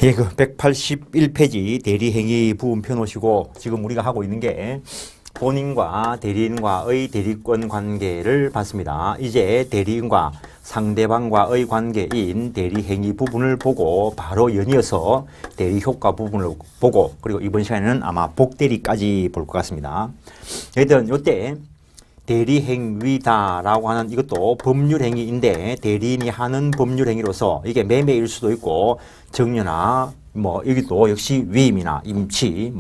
예, 그 181페이지 대리행위 부분 펴놓으시고 지금 우리가 하고 있는 게 본인과 대리인과의 대리권 관계를 봤습니다. 이제 대리인과 상대방과의 관계인 대리행위 부분을 보고 바로 연이어서 대리효과 부분을 보고 그리고 이번 시간에는 아마 복대리까지 볼 것 같습니다. 여튼 이때 대리행위다라고 하는 이것도 법률행위인데 대리인이 하는 법률행위로서 이게 매매일 수도 있고 정려나 여기도 역시 위임이나 임치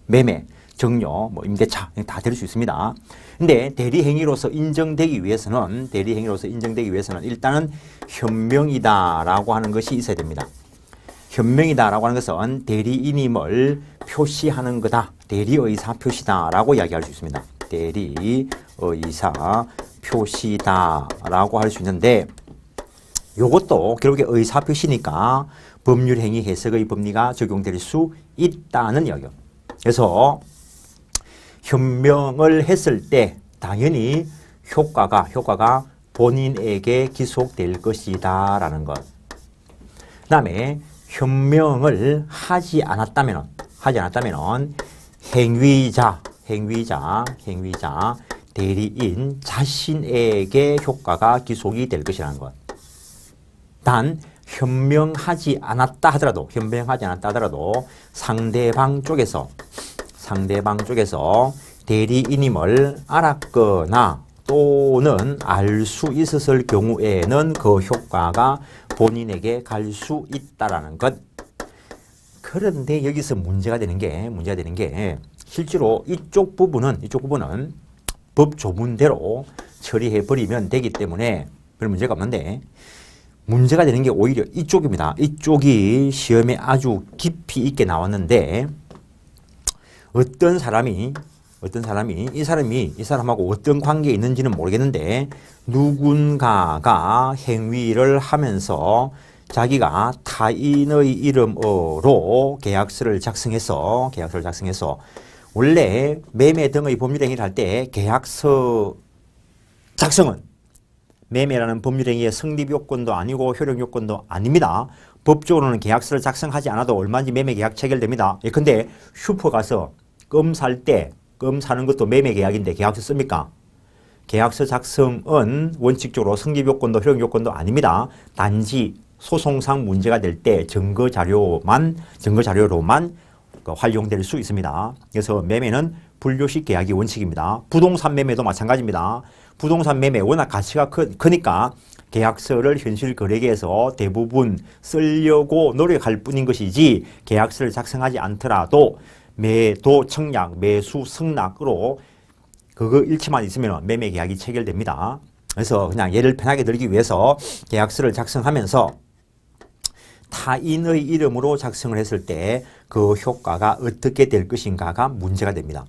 매매 정려 임대차 다 될 수 있습니다. 근데 대리행위로서 인정되기 위해서는 일단은 현명이다라고 하는 것이 있어야 됩니다. 현명이다라고 하는 것은 대리인임을 표시하는 거다. 대리의사 표시다라고 이야기할 수 있습니다. 대리의사 표시다라고 할 수 있는데 이것도 결국에 의사 표시니까 법률행위 해석의 법리가 적용될 수 있다는 이야기예요. 그래서 현명을 했을 때 당연히 효과가 본인에게 기속될 것이다 라는 것. 그 다음에 현명을 하지 않았다면 행위자 대리인 자신에게 효과가 기속이 될 것이라는 것. 단 현명하지 않았다 하더라도 상대방 쪽에서 대리인임을 알았거나 또는 알 수 있었을 경우에는 그 효과가 본인에게 갈 수 있다라는 것. 그런데 여기서 문제가 되는 게 실제로 이쪽 부분은 법 조문대로 처리해 버리면 되기 때문에 별 문제가 없는데 문제가 되는 게 오히려 이쪽입니다. 이쪽이 시험에 아주 깊이 있게 나왔는데 어떤 사람이 이 사람하고 어떤 관계에 있는지는 모르겠는데 누군가가 행위를 하면서 자기가 타인의 이름으로 계약서를 작성해서 원래 매매 등의 법률행위를 할 때 계약서 작성은 매매라는 법률행위의 성립요건도 아니고 효력요건도 아닙니다. 법적으로는 계약서를 작성하지 않아도 얼마든지 매매계약 체결됩니다. 예컨대 슈퍼 가서 껌 사는 것도 매매계약인데 계약서 씁니까? 계약서 작성은 원칙적으로 성립요건도 효력요건도 아닙니다. 단지 소송상 문제가 될 때 증거자료로만 활용될 수 있습니다. 그래서 매매는 분류식 계약이 원칙입니다. 부동산 매매도 마찬가지입니다. 부동산 매매 워낙 가치가 크니까 계약서를 현실 거래계에서 대부분 쓰려고 노력할 뿐인 것이지 계약서를 작성하지 않더라도 매도 청약, 매수 승낙으로 그거 일치만 있으면 매매 계약이 체결됩니다. 그래서 그냥 예를 편하게 들기 위해서 계약서를 작성하면서 타인의 이름으로 작성을 했을 때 그 효과가 어떻게 될 것인가가 문제가 됩니다.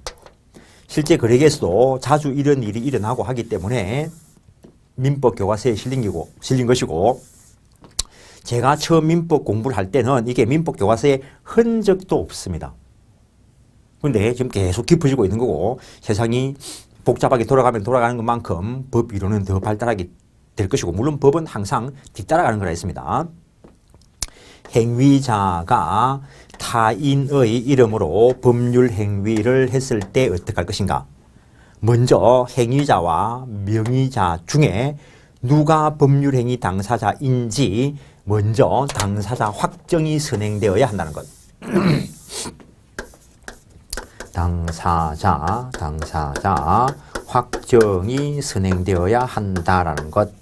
실제 거래계에서도 자주 이런 일이 일어나고 하기 때문에 민법 교과서에 실린 것이고 제가 처음 민법 공부를 할 때는 이게 민법 교과서에 흔적도 없습니다. 그런데 지금 계속 깊어지고 있는 거고 세상이 복잡하게 돌아가면 돌아가는 것만큼 법 이론은 더 발달하게 될 것이고 물론 법은 항상 뒤따라가는 거라 했습니다. 행위자가 타인의 이름으로 법률 행위를 했을 때 어떻게 할 것인가? 먼저 행위자와 명의자 중에 누가 법률행위 당사자인지 먼저 당사자 확정이 선행되어야 한다는 것. 당사자 확정이 선행되어야 한다라는 것.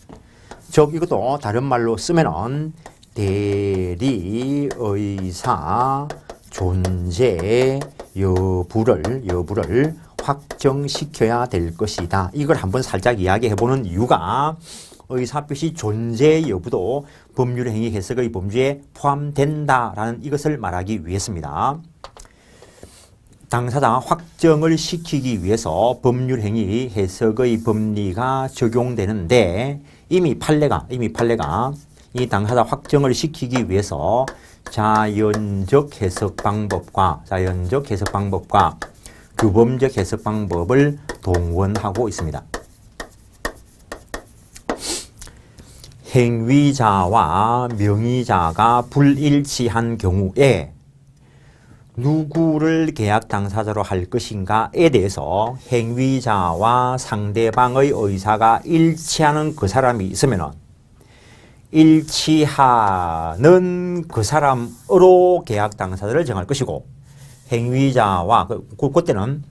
즉 이것도 다른 말로 쓰면은 대리의사 존재 여부를 확정시켜야 될 것이다. 이걸 한번 살짝 이야기해보는 이유가 의사표시 존재 여부도 법률행위 해석의 범주에 포함된다라는 이것을 말하기 위해서입니다. 당사자 확정을 시키기 위해서 법률행위 해석의 법리가 적용되는데 이미 판례가 이 당사자 확정을 시키기 위해서 자연적 해석 방법과 규범적 해석 방법을 동원하고 있습니다. 행위자와 명의자가 불일치한 경우에 누구를 계약 당사자로 할 것인가에 대해서 행위자와 상대방의 의사가 일치하는 그 사람이 있으면 일치하는 그 사람으로 계약 당사자를 정할 것이고, 행위자와 그때는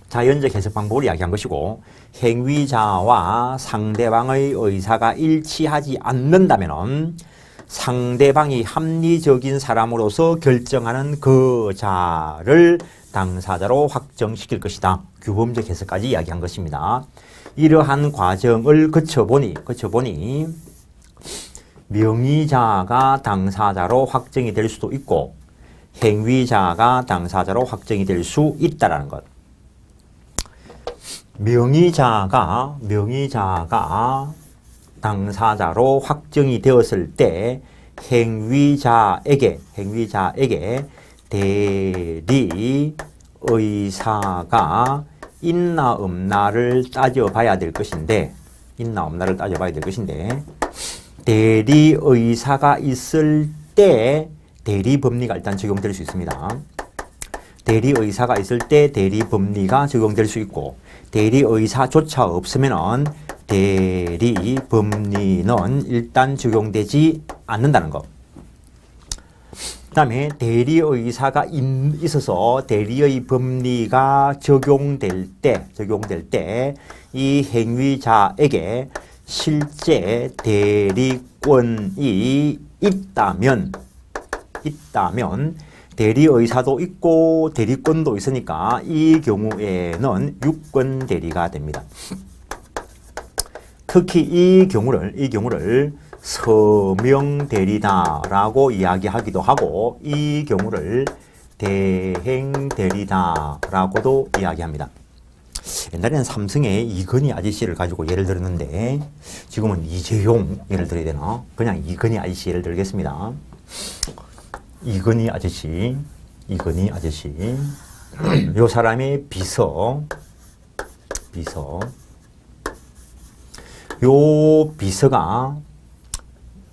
자연적 해석 방법을 이야기한 것이고, 행위자와 상대방의 의사가 일치하지 않는다면 상대방이 합리적인 사람으로서 결정하는 그 자를 당사자로 확정시킬 것이다. 규범적 해석까지 이야기한 것입니다. 이러한 과정을 거쳐보니 명의자가 당사자로 확정이 될 수도 있고 행위자가 당사자로 확정이 될 수 있다는 것. 명의자가 당사자로 확정이 되었을 때 행위자에게 대리 의사가 있나 없나를 따져봐야 될 것인데 대리 의사가 있을 때 대리 법리가 일단 적용될 수 있습니다. 대리 의사가 있을 때 대리 법리가 적용될 수 있고, 대리 의사조차 없으면은 대리 법리는 일단 적용되지 않는다는 것. 그 다음에 대리 의사가 있어서 대리의 법리가 적용될 때 이 행위자에게 실제 대리권이 있다면 대리 의사도 있고 대리권도 있으니까 이 경우에는 유권 대리가 됩니다. 특히 이 경우를 서명 대리다라고 이야기하기도 하고 이 경우를 대행 대리다라고도 이야기합니다. 옛날에는 삼성의 이건희 아저씨를 가지고 예를 들었는데 지금은 이재용 예를 들어야 되나? 그냥 이건희 아저씨 예를 들겠습니다. 이건희 아저씨 요 사람의 비서 요 비서가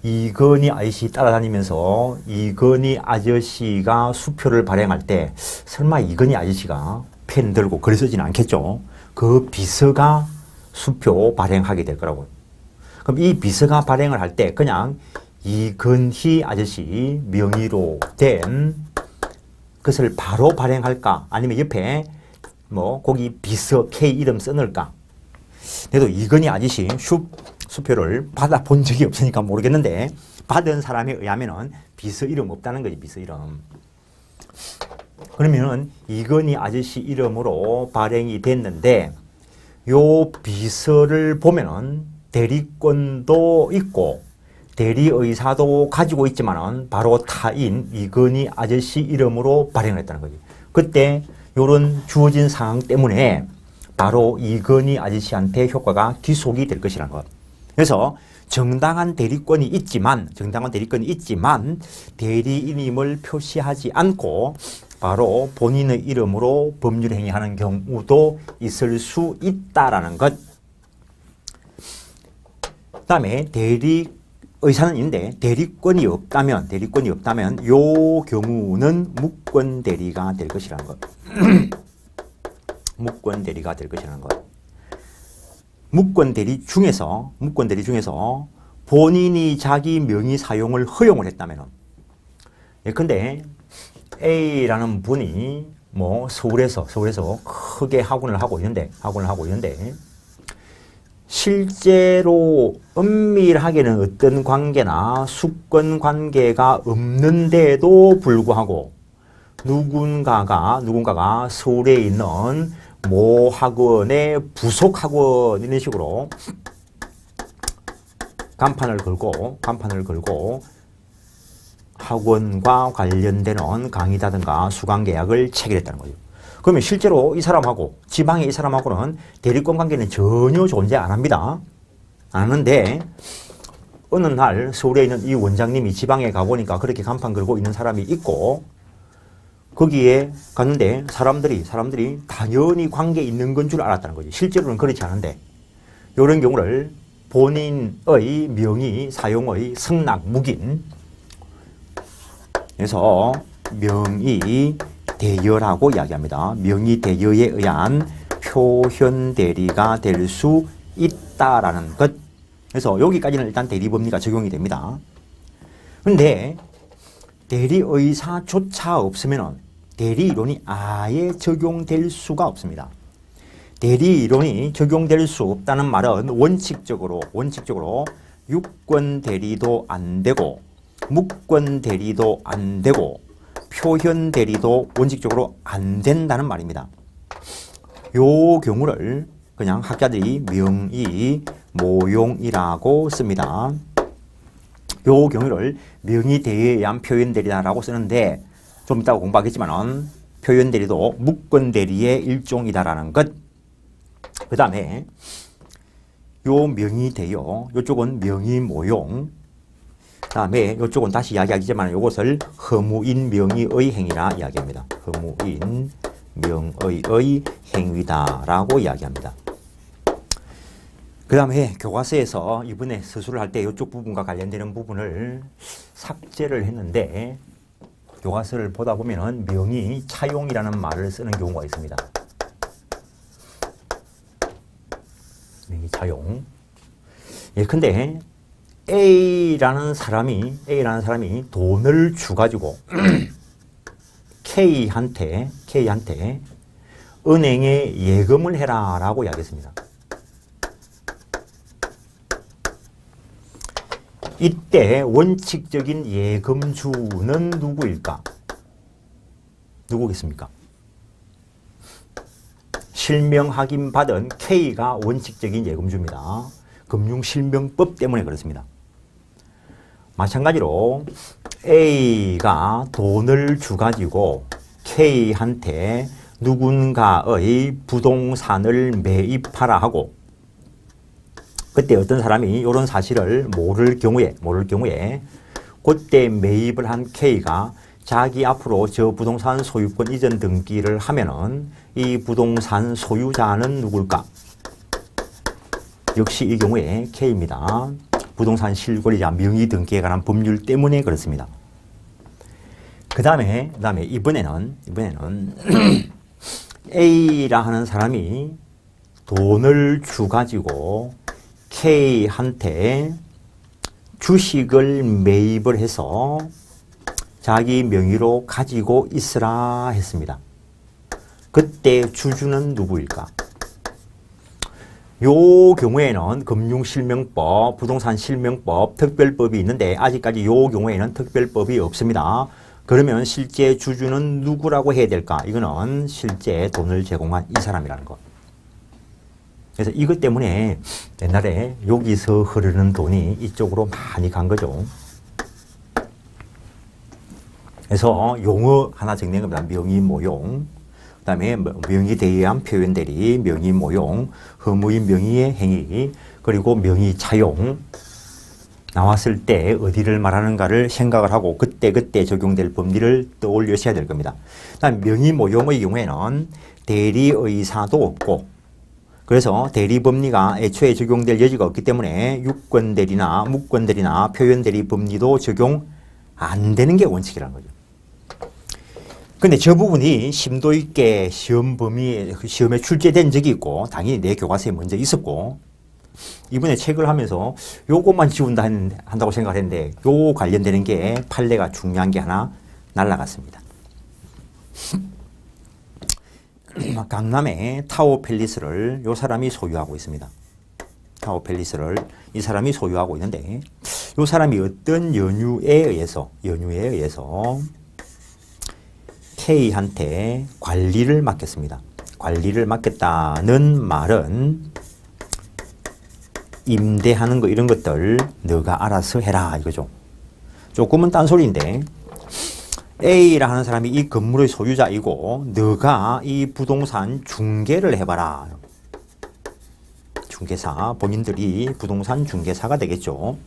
이건희 아저씨 따라다니면서 이건희 아저씨가 수표를 발행할 때 설마 이건희 아저씨가 펜 들고 글 쓰지는 않겠죠. 그 비서가 수표 발행하게 될 거라고. 그럼 이 비서가 발행을 할 때 그냥 이건희 아저씨 명의로 된 것을 바로 발행할까? 아니면 옆에 거기 비서 K 이름 써놓을까? 그래도 이건희 아저씨 수표를 받아본 적이 없으니까 모르겠는데 받은 사람에 의하면은 비서 이름 없다는 거지, 비서 이름. 그러면은 이건희 아저씨 이름으로 발행이 됐는데 요 비서를 보면은 대리권도 있고 대리의사도 가지고 있지만은 바로 타인 이건희 아저씨 이름으로 발행을 했다는 거지. 그때 요런 주어진 상황 때문에 바로 이건희 아저씨한테 효과가 귀속이 될 것이라는 것. 그래서 정당한 대리권이 있지만 대리인임을 표시하지 않고 바로 본인의 이름으로 법률 행위하는 경우도 있을 수 있다라는 것. 그다음에 의사는 있는데 대리권이 없다면 요 경우는 무권 대리가 될 것이라는 것. 무권 대리가 될 것이라는 것. 무권 대리 중에서 본인이 자기 명의 사용을 허용을 했다면은, 예컨대 A라는 분이 서울에서 크게 학원을 하고 있는데 실제로 은밀하게는 어떤 관계나 수권 관계가 없는데도 불구하고 누군가가 서울에 있는 모 학원의 부속 학원 이런 식으로 간판을 걸고 학원과 관련되는 강의다든가 수강 계약을 체결했다는 거죠. 그러면 실제로 이 사람하고 지방의 이 사람하고는 대리권 관계는 전혀 존재 안 합니다. 안 하는데 어느 날 서울에 있는 이 원장님이 지방에 가보니까 그렇게 간판 걸고 있는 사람이 있고 거기에 갔는데 사람들이 당연히 관계 있는 건 줄 알았다는 거지. 실제로는 그렇지 않은데 이런 경우를 본인의 명의 사용의 승낙 묵인. 그래서 명의 대여라고 이야기합니다. 명의 대여에 의한 표현 대리가 될 수 있다라는 것. 그래서 여기까지는 일단 대리법리가 적용이 됩니다. 그런데 대리의사조차 없으면 대리이론이 아예 적용될 수가 없습니다. 대리이론이 적용될 수 없다는 말은 원칙적으로 유권 대리도 안 되고 무권 대리도 안 되고 표현 대리도 원칙적으로 안 된다는 말입니다. 요 경우를 그냥 학자들이 명의 모용이라고 씁니다. 요 경우를 명의 대여에 의한 표현 대리다라고 쓰는데 좀 이따가 공부하겠지만은 표현 대리도 무권 대리의 일종이다라는 것. 그 다음에 요 명의 대여, 요쪽은 명의 모용. 그 다음에 요쪽은 다시 이야기하겠지만 요것을 허무인 명의의 행위라 이야기합니다. 허무인 명의의 행위다라고 이야기합니다. 그 다음에 교과서에서 이번에 서술을 할 때 이쪽 부분과 관련되는 부분을 삭제를 했는데 교과서를 보다 보면은 명의 차용이라는 말을 쓰는 경우가 있습니다. 명의 차용. 예컨대 A라는 사람이 돈을 주가지고 K한테 은행에 예금을 해라라고 이야기했습니다. 이때 원칙적인 예금주는 누구일까? 누구겠습니까? 실명 확인받은 K가 원칙적인 예금주입니다. 금융실명법 때문에 그렇습니다. 마찬가지로 A가 돈을 주가지고 K한테 누군가의 부동산을 매입하라 하고 그때 어떤 사람이 이런 사실을 모를 경우에 그때 매입을 한 K가 자기 앞으로 저 부동산 소유권 이전 등기를 하면은 이 부동산 소유자는 누굴까? 역시 이 경우에 K입니다. 부동산 실권이자 명의 등기에 관한 법률 때문에 그렇습니다. 그 다음에 이번에는 A라 하는 사람이 돈을 주가지고 K한테 주식을 매입을 해서 자기 명의로 가지고 있으라 했습니다. 그때 주주는 누구일까? 요 경우에는 금융실명법, 부동산실명법, 특별법이 있는데 아직까지 요 경우에는 특별법이 없습니다. 그러면 실제 주주는 누구라고 해야 될까? 이거는 실제 돈을 제공한 이 사람이라는 것. 그래서 이것 때문에 옛날에 여기서 흐르는 돈이 이쪽으로 많이 간 거죠. 그래서 용어 하나 정리한 겁니다. 명의 모용, 그 다음에 명의 대의한 표현 대리, 명의 모용, 허무인 명의의 행위, 그리고 명의 차용 나왔을 때 어디를 말하는가를 생각을 하고 그때 적용될 법리를 떠올리셔야 될 겁니다. 다음 명의 모용의 경우에는 대리의사도 없고 그래서 대리법리가 애초에 적용될 여지가 없기 때문에 유권대리나 무권대리나 표현대리 법리도 적용 안 되는 게 원칙이라는 거죠. 근데 저 부분이 심도 있게 시험에 출제된 적이 있고 당연히 내 교과서에 먼저 있었고 이번에 책을 하면서 요것만 지운다 한다고 생각을 했는데 요 관련되는 게 판례가 중요한 게 하나 날라갔습니다. 강남의 타워 팰리스를 요 사람이 소유하고 있습니다. 타워 팰리스를 이 사람이 소유하고 있는데 요 사람이 어떤 연유에 의해서 K한테 관리를 맡겼습니다. 관리를 맡겼다는 말은 임대하는 거 이런 것들 너가 알아서 해라 이거죠. 조금은 딴소리인데 A라 하는 사람이 이 건물의 소유자이고 너가 이 부동산 중개를 해봐라. 중개사, 본인들이 부동산 중개사가 되겠죠.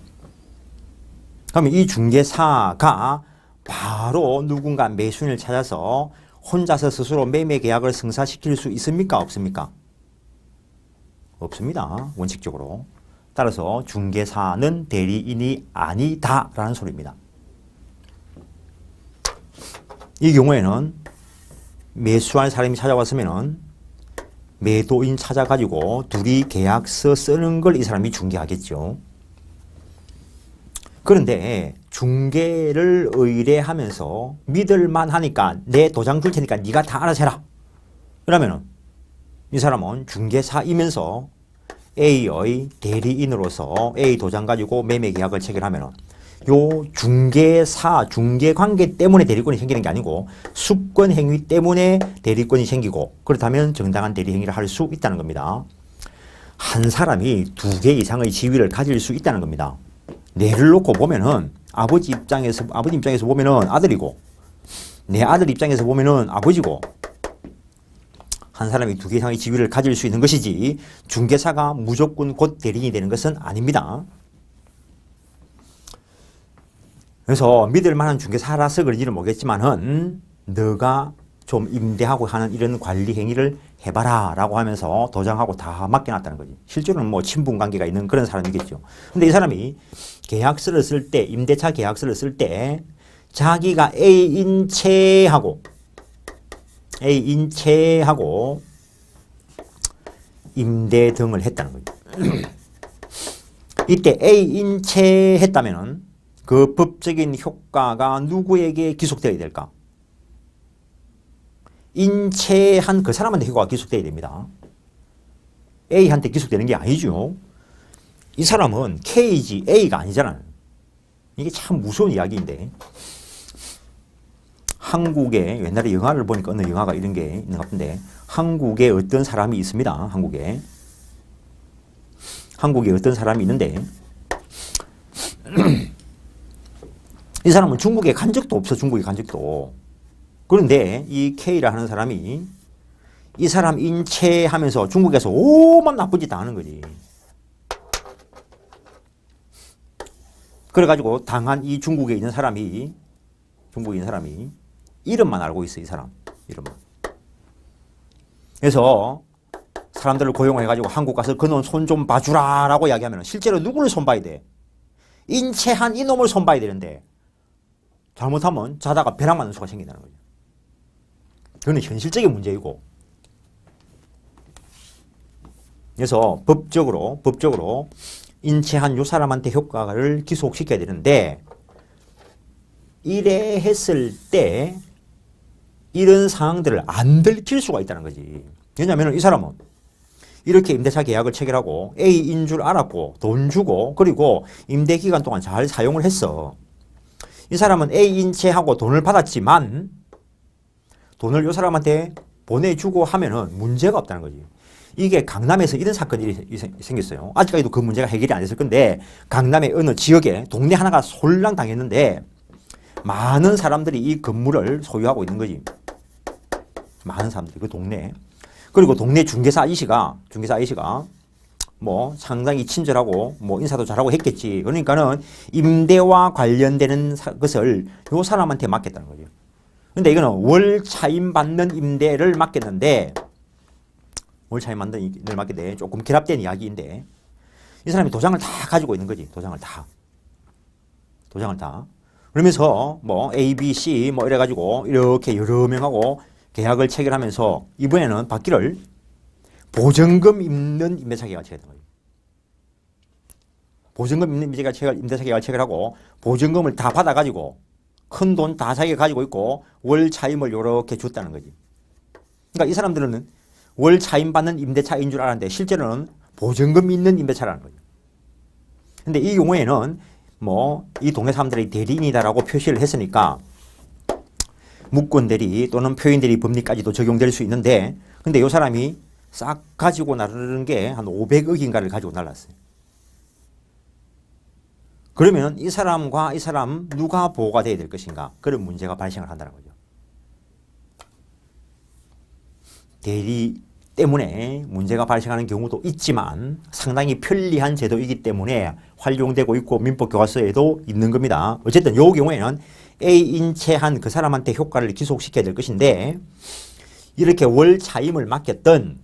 그러면 이 중개사가 바로 누군가 매수인을 찾아서 혼자서 스스로 매매 계약을 성사시킬 수 있습니까? 없습니까? 없습니다. 원칙적으로. 따라서 중개사는 대리인이 아니다라는 소리입니다. 이 경우에는 매수할 사람이 찾아왔으면은 매도인 찾아가지고 둘이 계약서 쓰는 걸 이 사람이 중개하겠죠. 그런데 중개를 의뢰하면서 믿을만 하니까 내 도장 줄 테니까 네가 다 알아서 해라. 그러면은 이 사람은 중개사이면서 A의 대리인으로서 A 도장 가지고 매매 계약을 체결하면은 요 중개사, 중개관계 때문에 대리권이 생기는 게 아니고 수권 행위 때문에 대리권이 생기고 그렇다면 정당한 대리 행위를 할 수 있다는 겁니다. 한 사람이 두 개 이상의 지위를 가질 수 있다는 겁니다. 뇌를 놓고 보면은 아버지 입장에서 보면은 아들이고 내 아들 입장에서 보면은 아버지고 한 사람이 두 개 이상의 지위를 가질 수 있는 것이지 중개사가 무조건 곧 대리인이 되는 것은 아닙니다. 그래서 믿을 만한 중개사라서 그런지는 모르겠지만은 너가 좀 임대하고 하는 이런 관리 행위를 해봐라 라고 하면서 도장하고 다 맡겨놨다는 거지. 실제로는 뭐 친분 관계가 있는 그런 사람이겠죠. 근데 이 사람이 계약서를 쓸 때, 임대차 계약서를 쓸 때 자기가 A인체하고 임대 등을 했다는 거죠. 이때 A인체 했다면은 그 법적인 효과가 누구에게 기속되어야 될까? 인체한 그 사람한테 효과가 기속되어야 됩니다. A한테 기속되는 게 아니죠. 이 사람은 K지 A가 아니잖아요. 이게 참 무서운 이야기인데 한국에 옛날에 영화를 보니까 어느 영화가 이런 게 있는 것 같은데 한국에 어떤 사람이 있습니다. 한국에 어떤 사람이 있는데 이 사람은 중국에 간 적도 없어. 중국에 간 적도. 그런데 이 K라 하는 사람이 이 사람 인체하면서 중국에서 오만 나쁜 짓 다 하는 거지. 그래가지고 당한 이 중국에 있는 사람이 이름만 알고 있어. 이 사람 이름만. 그래서 사람들을 고용해가지고 한국 가서 그놈 손 좀 봐주라 라고 이야기하면 실제로 누구를 손봐야 돼? 인체한 이놈을 손봐야 되는데 잘못하면 자다가 벼락 맞는 수가 생긴다는 거죠. 그건 현실적인 문제이고. 그래서 법적으로 인체한 요 사람한테 효과를 기속시켜야 되는데 이래 했을 때 이런 상황들을 안 들킬 수가 있다는 거지. 왜냐하면 이 사람은 이렇게 임대차 계약을 체결하고 A인 줄 알았고 돈 주고 그리고 임대 기간 동안 잘 사용을 했어. 이 사람은 A인체하고 돈을 받았지만 돈을 이 사람한테 보내주고 하면은 문제가 없다는 거지. 이게 강남에서 이런 사건이 생겼어요. 아직까지도 그 문제가 해결이 안 됐을 건데 강남의 어느 지역에 동네 하나가 솔랑 당했는데 많은 사람들이 이 건물을 소유하고 있는 거지. 많은 사람들이 그 동네에. 그리고 동네 중개사 아저씨가 뭐 상당히 친절하고 뭐 인사도 잘하고 했겠지. 그러니까는 임대와 관련되는 것을 요 사람한테 맡겼다는 거죠. 근데 이거는 월 차임 받는 임대를 맡겼는데 월 차임 받는 임대를 맡겼는데 조금 결합된 이야기인데 이 사람이 도장을 다 가지고 있는 거지. 도장을 다. 그러면서 뭐 A, B, C 뭐 이래가지고 이렇게 여러 명하고 계약을 체결하면서 이번에는 받기를 보증금 있는 임대차 계약을 체결한 거예요. 보증금 있는 임대차 계약을 체결하고 보증금을 다 받아가지고 큰 돈 다 자기가 가지고 있고 월 차임을 이렇게 줬다는 거지. 그러니까 이 사람들은 월 차임 받는 임대차인 줄 알았는데 실제로는 보증금 있는 임대차라는 거죠. 근데 이 경우에는 뭐 이 동네 사람들이 대리인이다라고 표시를 했으니까 무권 대리 또는 표인 대리 법리까지도 적용될 수 있는데 근데 이 사람이 싹 가지고 나르는 게 한 500억인가를 가지고 날랐어요. 그러면 이 사람과 이 사람 누가 보호가 돼야 될 것인가? 그런 문제가 발생을 한다는 거죠. 대리 때문에 문제가 발생하는 경우도 있지만 상당히 편리한 제도이기 때문에 활용되고 있고 민법교과서에도 있는 겁니다. 어쨌든 이 경우에는 A인체한 그 사람한테 효과를 기속시켜야 될 것인데 이렇게 월 차임을 맡겼던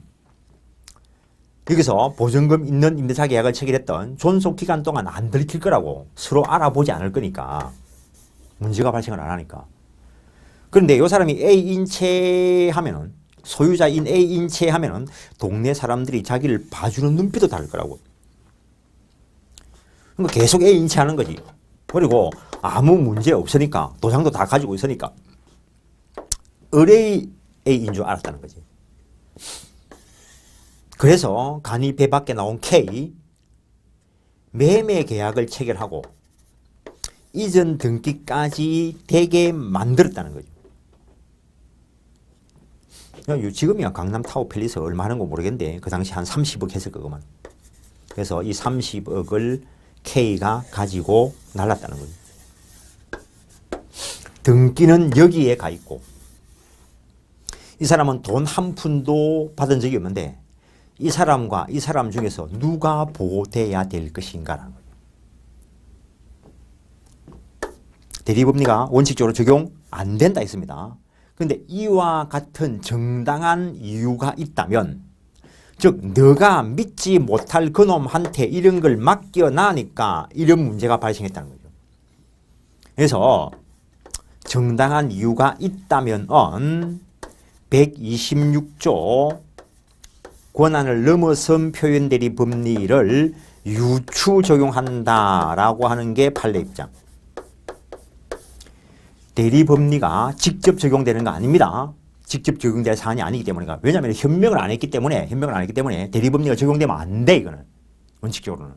여기서 보증금 있는 임대차 계약을 체결했던 존속 기간 동안 안 들킬 거라고 서로 알아보지 않을 거니까 문제가 발생을 안 하니까. 그런데 이 사람이 A인 채 하면은 소유자인 A인 채 하면은 동네 사람들이 자기를 봐주는 눈빛도 다를 거라고. 그러니까 계속 A인 채 하는 거지. 그리고 아무 문제 없으니까 도장도 다 가지고 있으니까 의뢰의 A인 줄 알았다는 거지. 그래서 간이 배 밖에 나온 K 매매 계약을 체결하고 이전 등기까지 되게 만들었다는 거죠. 지금이야 강남타워 팰리스 얼마 하는 거 모르겠는데 그 당시 한 30억 했을 거구만. 그래서 이 30억을 K가 가지고 날랐다는 거죠. 등기는 여기에 가 있고 이 사람은 돈 한 푼도 받은 적이 없는데 이 사람과 이 사람 중에서 누가 보호돼야 될 것인가라는 거예요. 대리법리가 원칙적으로 적용 안 된다 했습니다. 그런데 이와 같은 정당한 이유가 있다면 즉 너가 믿지 못할 그놈한테 이런 걸 맡겨놔니까 이런 문제가 발생했다는 거죠. 그래서 정당한 이유가 있다면 126조 권한을 넘어선 표현대리 법리를 유추 적용한다라고 하는 게 판례 입장. 대리 법리가 직접 적용되는 거 아닙니다. 직접 적용될 사안이 아니기 때문에. 왜냐하면 현명을 안 했기 때문에 대리 법리가 적용되면 안 돼, 이거는. 원칙적으로는.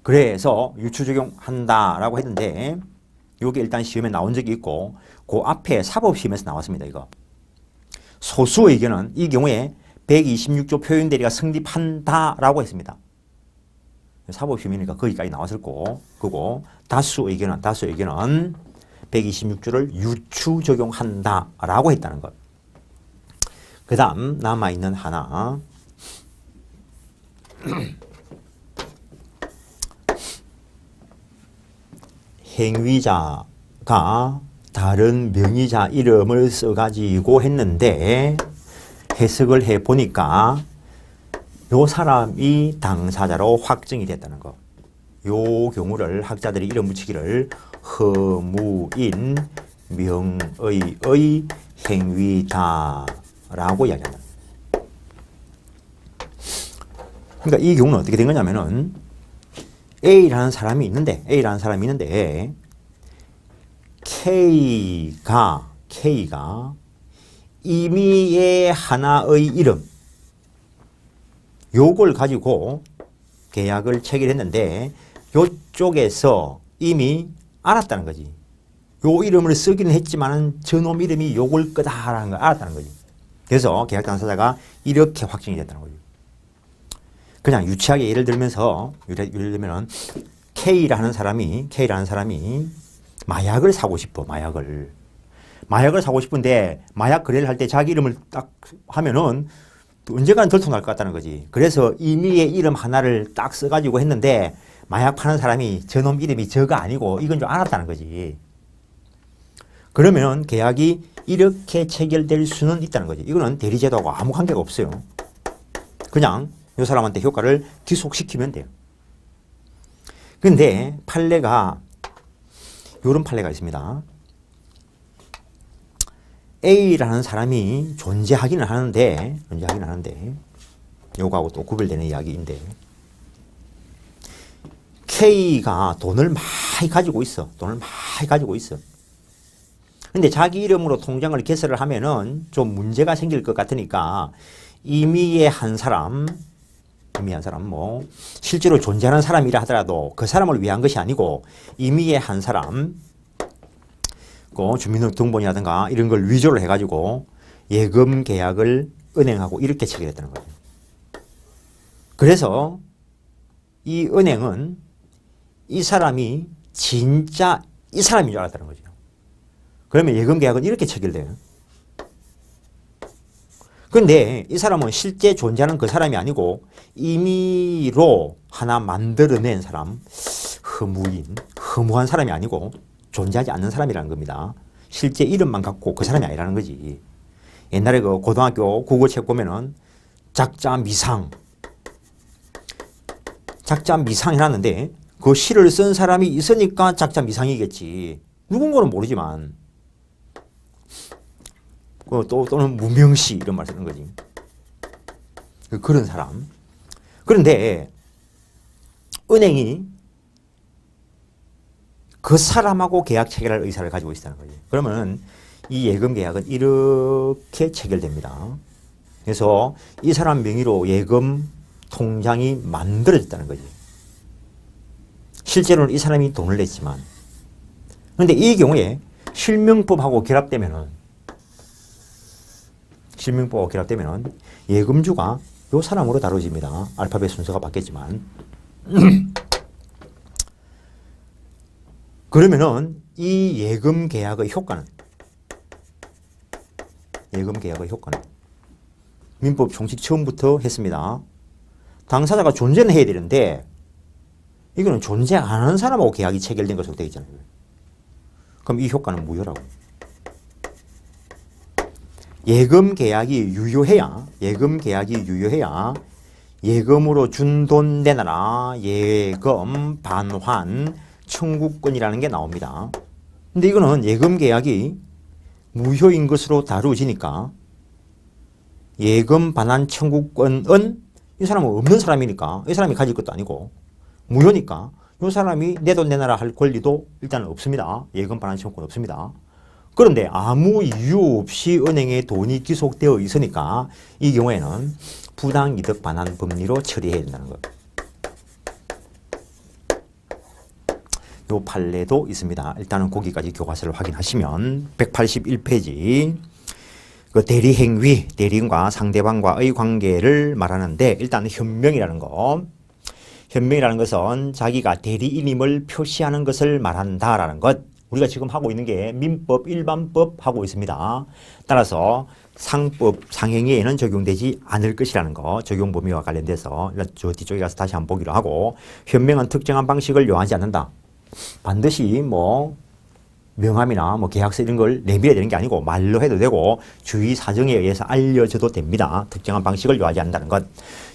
그래서 유추 적용한다라고 했는데 이게 일단 시험에 나온 적이 있고 그 앞에 사법시험에서 나왔습니다, 이거. 소수 의견은 이 경우에 126조 표현대리가 성립한다라고 했습니다. 사법시험이니까 거기까지 나왔을 거고 다수 의견은 126조를 유추 적용한다라고 했다는 것. 그 다음 남아있는 하나 행위자가 다른 명의자 이름을 써가지고 했는데 해석을 해보니까 요 사람이 당사자로 확정이 됐다는 거. 요 경우를 학자들이 이름 붙이기를 허무인 명의의 행위다라고 이야기합니다. 그러니까 이 경우는 어떻게 된 거냐면은 A라는 사람이 있는데 K가 임의의 하나의 이름 요걸 가지고 계약을 체결했는데 요쪽에서 이미 알았다는 거지. 요 이름을 쓰기는 했지만은 저놈 이름이 요걸 거다라는 걸 알았다는 거지. 그래서 계약 당사자가 이렇게 확정이 됐다는 거죠. 그냥 유치하게 예를 들면은 K라는 사람이 마약을 사고 싶어. 마약을 사고 싶은데 마약 거래를 할 때 자기 이름을 딱 하면은 언젠가는 들통날 것 같다는 거지. 그래서 임의의 이름 하나를 딱 써가지고 했는데 마약 파는 사람이 저놈 이름이 저가 아니고 이건 좀 알았다는 거지. 그러면 계약이 이렇게 체결될 수는 있다는 거지. 이거는 대리제도하고 아무 관계가 없어요. 그냥 이 사람한테 효과를 기속시키면 돼요. 근데 판례가 이런 판례가 있습니다. A라는 사람이 존재하기는 하는데 요거하고 또 구별되는 이야기인데 K가 돈을 많이 가지고 있어. 근데 자기 이름으로 통장을 개설을 하면은 좀 문제가 생길 것 같으니까 임의의 한 사람 뭐 실제로 존재하는 사람이라 하더라도 그 사람을 위한 것이 아니고 임의의 한 사람 주민등록번호라든가 이런 걸 위조를 해가지고 예금 계약을 은행하고 이렇게 체결했다는 거예요. 그래서 이 은행은 이 사람이 진짜 이 사람인 줄 알았다는 거죠. 그러면 예금 계약은 이렇게 체결돼요. 근데 이 사람은 실제 존재하는 그 사람이 아니고 임의로 하나 만들어낸 사람, 허무한 사람이 아니고 존재하지 않는 사람이라는 겁니다. 실제 이름만 갖고 그 사람이 아니라는 거지. 옛날에 그 고등학교 국어책 보면은 작자 미상 작자 미상 해놨는데 그 시를 쓴 사람이 있으니까 작자 미상이겠지. 누군가는 모르지만 또는 무명시 이런 말 쓰는 거지. 그런 사람. 그런데 은행이 그 사람하고 계약 체결할 의사를 가지고 있다는 거지. 그러면 이 예금 계약은 이렇게 체결됩니다. 그래서 이 사람 명의로 예금 통장이 만들어졌다는 거지. 실제로는 이 사람이 돈을 냈지만. 그런데 이 경우에 실명법하고 결합되면은 예금주가 이 사람으로 다뤄집니다. 알파벳 순서가 바뀌었지만. 그러면은 이 예금 계약의 효과는 민법 총칙 처음부터 했습니다. 당사자가 존재는 해야 되는데 이거는 존재 안 하는 사람하고 계약이 체결된 것으로 되어 있잖아요. 그럼 이 효과는 무효라고. 예금 계약이 유효해야 예금으로 준 돈 내놔라 예금 반환 청구권이라는 게 나옵니다. 근데 이거는 예금 계약이 무효인 것으로 다루어지니까 예금 반환 청구권은 이 사람은 없는 사람이니까 이 사람이 가질 것도 아니고 무효니까 이 사람이 내 돈 내놔라 할 권리도 일단은 없습니다. 예금 반환 청구권 없습니다. 그런데 아무 이유 없이 은행에 돈이 기속되어 있으니까 이 경우에는 부당이득 반환 법리로 처리해야 된다는 것. 요 판례도 있습니다. 일단은 거기까지 교과서를 확인하시면 181페이지 그 대리행위, 대리인과 상대방과의 관계를 말하는데 일단 현명이라는 거. 현명이라는 것은 자기가 대리인임을 표시하는 것을 말한다라는 것. 우리가 지금 하고 있는 게 민법, 일반법 하고 있습니다. 따라서 상법, 상행위에는 적용되지 않을 것이라는 거. 적용 범위와 관련돼서 저 뒤쪽에 가서 다시 한번 보기로 하고 현명한 특정한 방식을 요하지 않는다. 반드시 명함이나 계약서 이런 걸 내밀어야 되는 게 아니고 말로 해도 되고 주의 사정에 의해서 알려줘도 됩니다. 특정한 방식을 요하지 않는다는 것.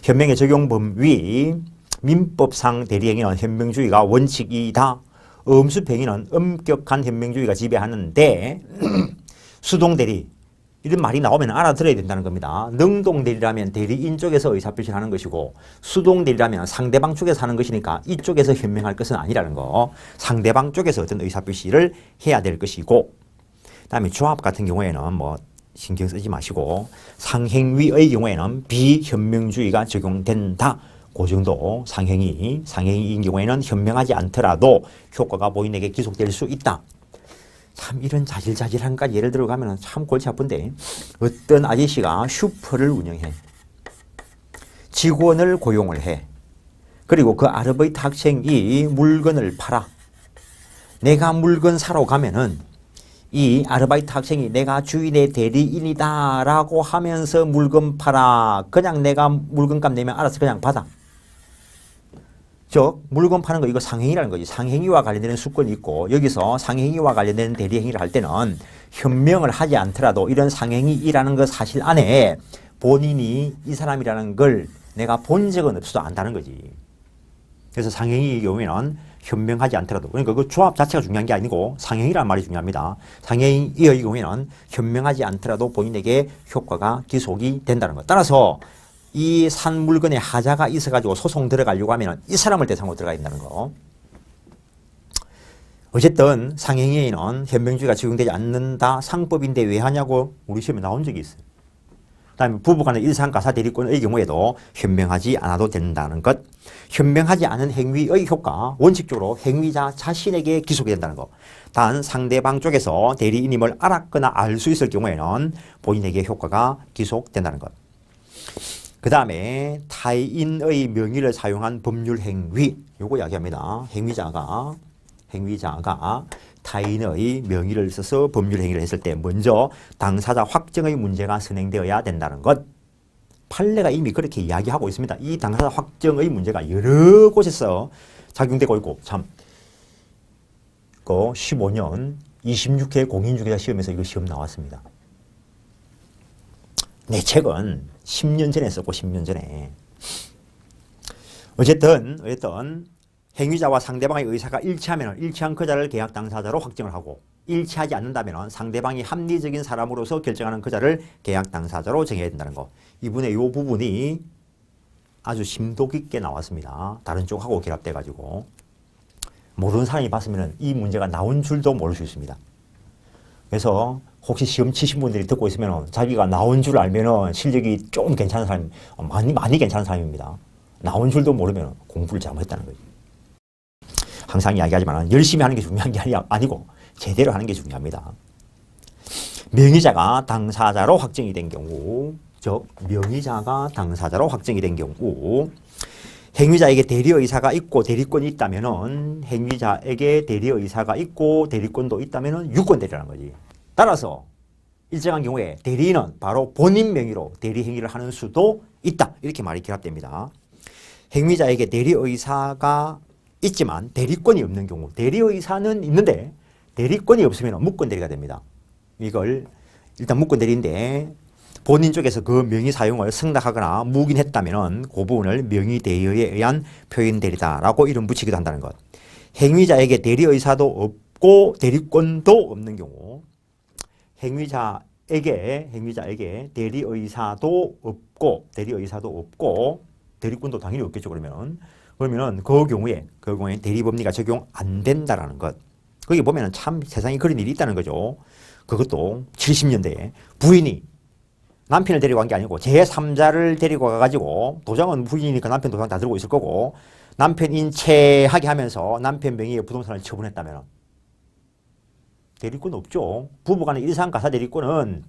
현명의 적용 범위, 민법상 대리행위는 현명주의가 원칙이다. 엄습행위는 엄격한 현명주의가 지배하는데 수동대리 이런 말이 나오면 알아들어야 된다는 겁니다. 능동대리라면 대리인 쪽에서 의사표시를 하는 것이고 수동대리라면 상대방 쪽에서 하는 것이니까 이쪽에서 현명할 것은 아니라는 거. 상대방 쪽에서 어떤 의사표시를 해야 될 것이고 그다음에 조합 같은 경우에는 신경 쓰지 마시고 상행위의 경우에는 비현명주의가 적용된다. 그 정도 상행위인 경우에는 현명하지 않더라도 효과가 본인에게 기속될 수 있다. 참 이런 자질자질한 까지 예를 들어가면 참 골치 아픈데 어떤 아저씨가 슈퍼를 운영해. 직원을 고용을 해. 그리고 그 아르바이트 학생이 물건을 팔아. 내가 물건 사러 가면은 이 아르바이트 학생이 내가 주인의 대리인이다 라고 하면서 물건 팔아. 그냥 내가 물건값 내면 알아서 그냥 받아. 즉 물건 파는 거 이거 상행위라는 거지. 상행위와 관련되는 수권이 있고 여기서 상행위와 관련된 대리행위를 할 때는 현명을 하지 않더라도 이런 상행위라는 것 사실 안에 본인이 이 사람이라는 걸 내가 본 적은 없어도 안다는 거지. 그래서 상행위의 경우에는 현명하지 않더라도 그러니까 그 조합 자체가 중요한 게 아니고 상행위라는 말이 중요합니다. 상행위의 경우에는 현명하지 않더라도 본인에게 효과가 기속이 된다는 것. 따라서 이 산 물건에 하자가 있어가지고 소송 들어가려고 하면 이 사람을 대상으로 들어가야 된다는 거. 어쨌든 상행위에는 현명주의가 적용되지 않는다. 상법인데 왜 하냐고 우리 시험에 나온 적이 있어요. 그 다음에 부부간의 일상가사 대리권의 경우에도 현명하지 않아도 된다는 것. 현명하지 않은 행위의 효과, 원칙적으로 행위자 자신에게 기속이 된다는 것. 단 상대방 쪽에서 대리인임을 알았거나 알 수 있을 경우에는 본인에게 효과가 기속된다는 것. 그 다음에 타인의 명의를 사용한 법률 행위, 요거 이야기합니다. 행위자가 타인의 명의를 써서 법률 행위를 했을 때 먼저 당사자 확정의 문제가 선행되어야 된다는 것. 판례가 이미 그렇게 이야기하고 있습니다. 이 당사자 확정의 문제가 여러 곳에서 작용되고 있고 참 15년 26회 공인중개사 시험에서 이거 시험 나왔습니다. 내 책은 10년 전에 썼고 10년 전에 어쨌든 행위자와 상대방의 의사가 일치하면 일치한 그 자를 계약 당사자로 확정을 하고 일치하지 않는다면 상대방이 합리적인 사람으로서 결정하는 그 자를 계약 당사자로 정해야 된다는 거. 이분의 이 부분이 아주 심도 깊게 나왔습니다. 다른 쪽하고 결합돼 가지고 모르는 사람이 봤으면 이 문제가 나온 줄도 모를 수 있습니다. 그래서 혹시 시험 치신 분들이 듣고 있으면 자기가 나온 줄 알면 실력이 좀 괜찮은 사람, 많이 괜찮은 사람입니다. 나온 줄도 모르면 공부를 잘못했다는 거죠. 항상 이야기하지만 열심히 하는 게 중요한 게 아니고 제대로 하는 게 중요합니다. 명의자가 당사자로 확정이 된 경우, 즉 명의자가 당사자로 확정이 된 경우 행위자에게 대리의사가 있고 대리권이 있다면 행위자에게 대리의사가 있고 대리권도 있다면 유권대리라는 거지. 따라서 일정한 경우에 대리인은 바로 본인 명의로 대리행위를 하는 수도 있다. 이렇게 말이 결합됩니다. 행위자에게 대리의사가 있지만 대리권이 없는 경우, 대리의사는 있는데 대리권이 없으면 무권대리가 됩니다. 이걸 일단 무권대리인데 본인 쪽에서 그 명의 사용을 승낙하거나 묵인했다면 그 부분을 명의대여에 의한 표현대리다라고 이름 붙이기도 한다는 것. 행위자에게 대리의사도 없고 대리권도 없는 경우 행위자에게 대리의사도 없고 대리권도 당연히 없겠죠. 그러면 그 경우에 대리법리가 적용 안 된다라는 것. 거기 보면은 참 세상에 그런 일이 있다는 거죠. 그것도 70년대에 부인이 남편을 데리고 간 게 아니고 제3자를 데리고 가가지고 도장은 부인이니까 남편 도장 다 들고 있을 거고 남편 인체하게 하면서 남편 명의의 부동산을 처분했다면 대리권 없죠. 부부간의 일상가사 대리권은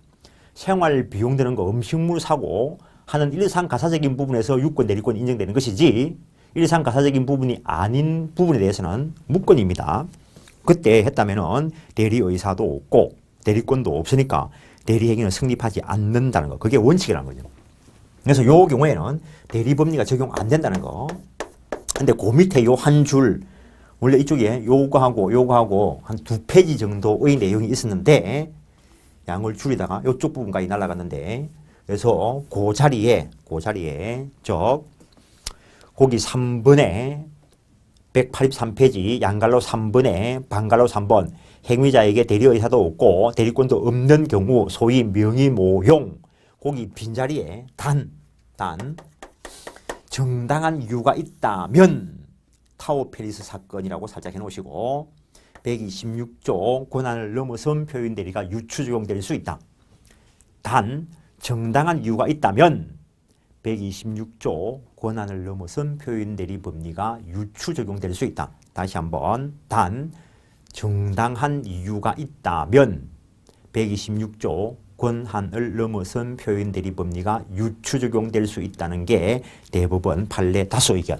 생활 비용 드는 거 음식물 사고 하는 일상가사적인 부분에서 유권 대리권 인정되는 것이지 일상가사적인 부분이 아닌 부분에 대해서는 무권입니다. 그때 했다면 대리의사도 없고 대리권도 없으니까 대리행위는 성립하지 않는다는 거. 그게 원칙이라는 거죠. 그래서 요 경우에는 대리법리가 적용 안 된다는 거. 근데 그 밑에 요 한 줄, 원래 이쪽에 요거하고 한 2페이지 정도의 내용이 있었는데 양을 줄이다가 요쪽 부분까지 날아갔는데 그래서 그 자리에 거기 3번에 183페이지 양갈로 3번에 반갈로 3번 행위자에게 대리의사도 없고 대리권도 없는 경우 소위 명의모용 거기 빈자리에 단 정당한 이유가 있다면 타오페리스 사건이라고 살짝 해놓으시고 126조 권한을 넘어선 표현 대리가 유추 적용될 수 있다. 단 정당한 이유가 있다면 126조 권한을 넘어선 표현 대리 법리가 유추 적용될 수 있다. 다시 한번 단 정당한 이유가 있다면 126조 권한을 넘어선 표현 대리 법리가 유추 적용될 수 있다는 게 대법원 판례 다수 의견.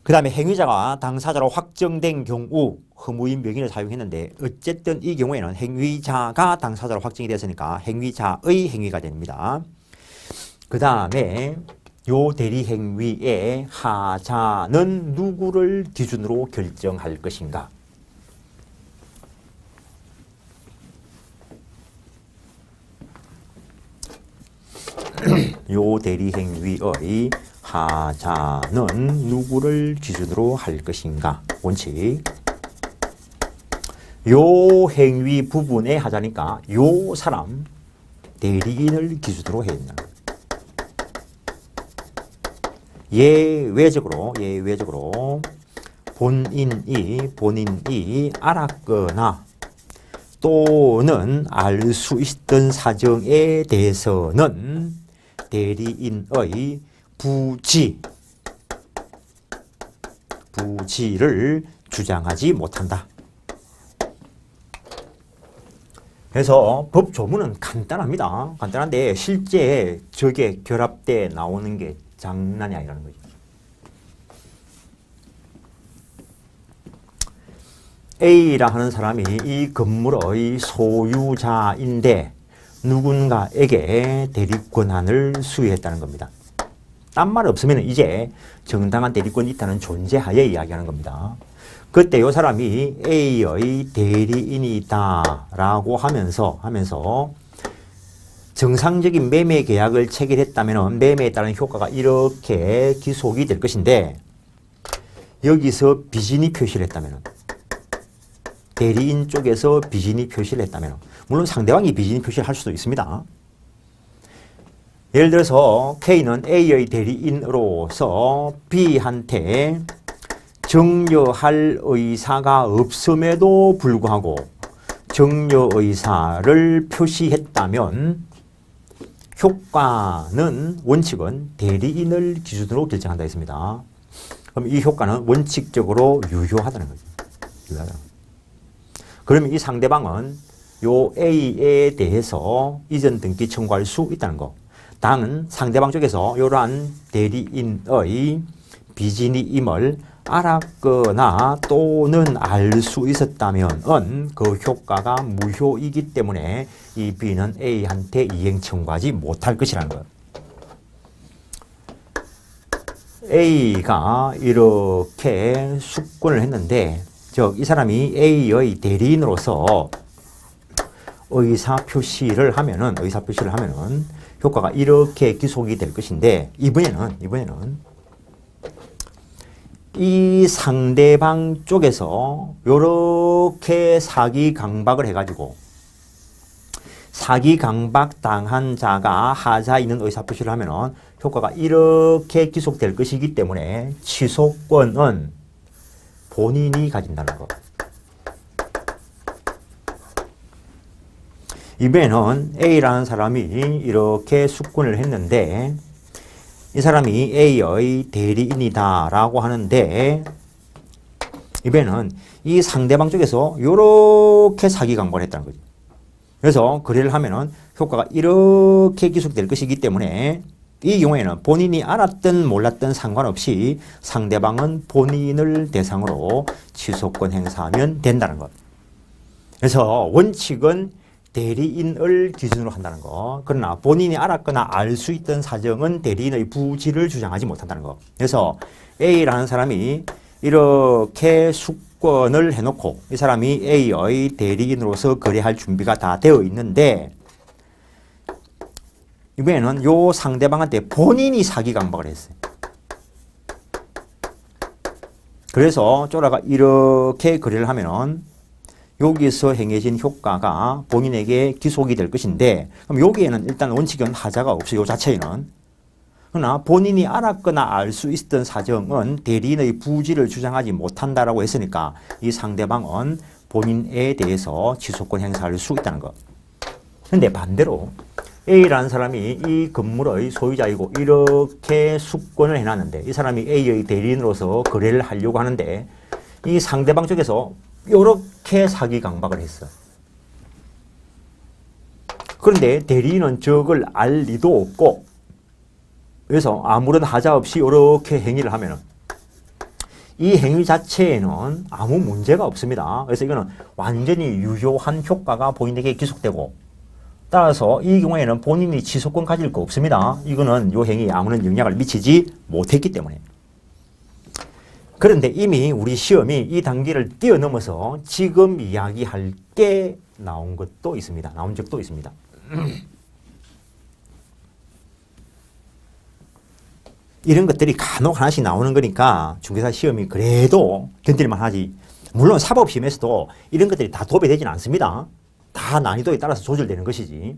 그 다음에 행위자가 당사자로 확정된 경우 허무인 명의를 사용했는데 어쨌든 이 경우에는 행위자가 당사자로 확정이 됐으니까 행위자의 행위가 됩니다. 그 다음에 요 대리행위의 하자는 누구를 기준으로 결정할 것인가? 요 대리행위의 하자는 누구를 기준으로 할 것인가? 원칙. 요 행위 부분의 하자니까 요 사람 대리인을 기준으로 해야 된다. 예외적으로 본인이 알았거나 또는 알 수 있던 사정에 대해서는 대리인의 부지를 주장하지 못한다. 그래서 법 조문은 간단합니다. 간단한데 실제 저게 결합돼 나오는 게 장난이 아니라는 거죠. A라 하는 사람이 이 건물의 소유자인데 누군가에게 대리권한을 수여했다는 겁니다. 딴 말 없으면 이제 정당한 대리권이 있다는 존재하에 이야기하는 겁니다. 그때 이 사람이 A의 대리인이다 라고 하면서 정상적인 매매 계약을 체결했다면 매매에 따른 효과가 이렇게 기속이 될 것인데 여기서 비진이 표시를 했다면 대리인 쪽에서 비진이 표시를 했다면 물론 상대방이 비진이 표시를 할 수도 있습니다. 예를 들어서 K는 A의 대리인으로서 B한테 정려할 의사가 없음에도 불구하고 정려 의사를 표시했다면 효과는 원칙은 대리인을 기준으로 결정한다 했습니다. 그럼 이 효과는 원칙적으로 유효하다는 거죠. 유효하다. 그러면 이 상대방은 요 A에 대해서 이전 등기 청구할 수 있다는 거. 당 상대방 쪽에서 이러한 대리인의 비진이임을 알았거나 또는 알 수 있었다면 그 효과가 무효이기 때문에 이 B는 A한테 이행 청구하지 못할 것이라는 것. A가 이렇게 숙권을 했는데 즉 이 사람이 A의 대리인으로서 의사 표시를 하면은 효과가 이렇게 기속이 될 것인데 이번에는 이 상대방 쪽에서 요렇게 사기 강박을 해가지고 사기 강박 당한 자가 하자 있는 의사 표시를 하면은 효과가 이렇게 기속될 것이기 때문에 취소권은 본인이 가진다는 것. 이번에는 A라는 사람이 이렇게 숙권을 했는데 이 사람이 A의 대리인이다 라고 하는데 이번에는 이 상대방 쪽에서 이렇게 사기 강박을 했다는 거죠. 그래서 거래를 하면은 효과가 이렇게 기속될 것이기 때문에 이 경우에는 본인이 알았든 몰랐든 상관없이 상대방은 본인을 대상으로 취소권 행사하면 된다는 것. 그래서 원칙은 대리인을 기준으로 한다는 거. 그러나 본인이 알았거나 알 수 있던 사정은 대리인의 부지를 주장하지 못한다는 거. 그래서 A라는 사람이 이렇게 숙권을 해놓고 이 사람이 A의 대리인으로서 거래할 준비가 다 되어 있는데 이번에는 요 상대방한테 본인이 사기 강박을 했어요. 그래서 쪼라가 이렇게 거래를 하면은 여기서 행해진 효과가 본인에게 기속이 될 것인데 그럼 여기에는 일단 원칙은 하자가 없어요. 요 자체에는. 그러나 본인이 알았거나 알 수 있었던 사정은 대리인의 부지를 주장하지 못한다라고 했으니까 이 상대방은 본인에 대해서 취소권 행사할 수 있다는 것. 그런데 반대로 A라는 사람이 이 건물의 소유자이고 이렇게 숙권을 해놨는데 이 사람이 A의 대리인으로서 거래를 하려고 하는데 이 상대방 쪽에서 이렇게 사기 강박을 했어. 그런데 대리인은 적을 알 리도 없고 그래서 아무런 하자 없이 이렇게 행위를 하면은 이 행위 자체에는 아무 문제가 없습니다. 그래서 이거는 완전히 유효한 효과가 본인에게 기속되고 따라서 이 경우에는 본인이 취소권 가질 거 없습니다. 이거는 이 행위에 아무런 영향을 미치지 못했기 때문에. 그런데 이미 우리 시험이 이 단계를 뛰어넘어서 지금 이야기할 게 나온 것도 있습니다. 나온 적도 있습니다. 이런 것들이 간혹 하나씩 나오는 거니까 중개사 시험이 그래도 견딜만 하지. 물론 사법시험에서도 이런 것들이 다 도배되지는 않습니다. 다 난이도에 따라서 조절되는 것이지.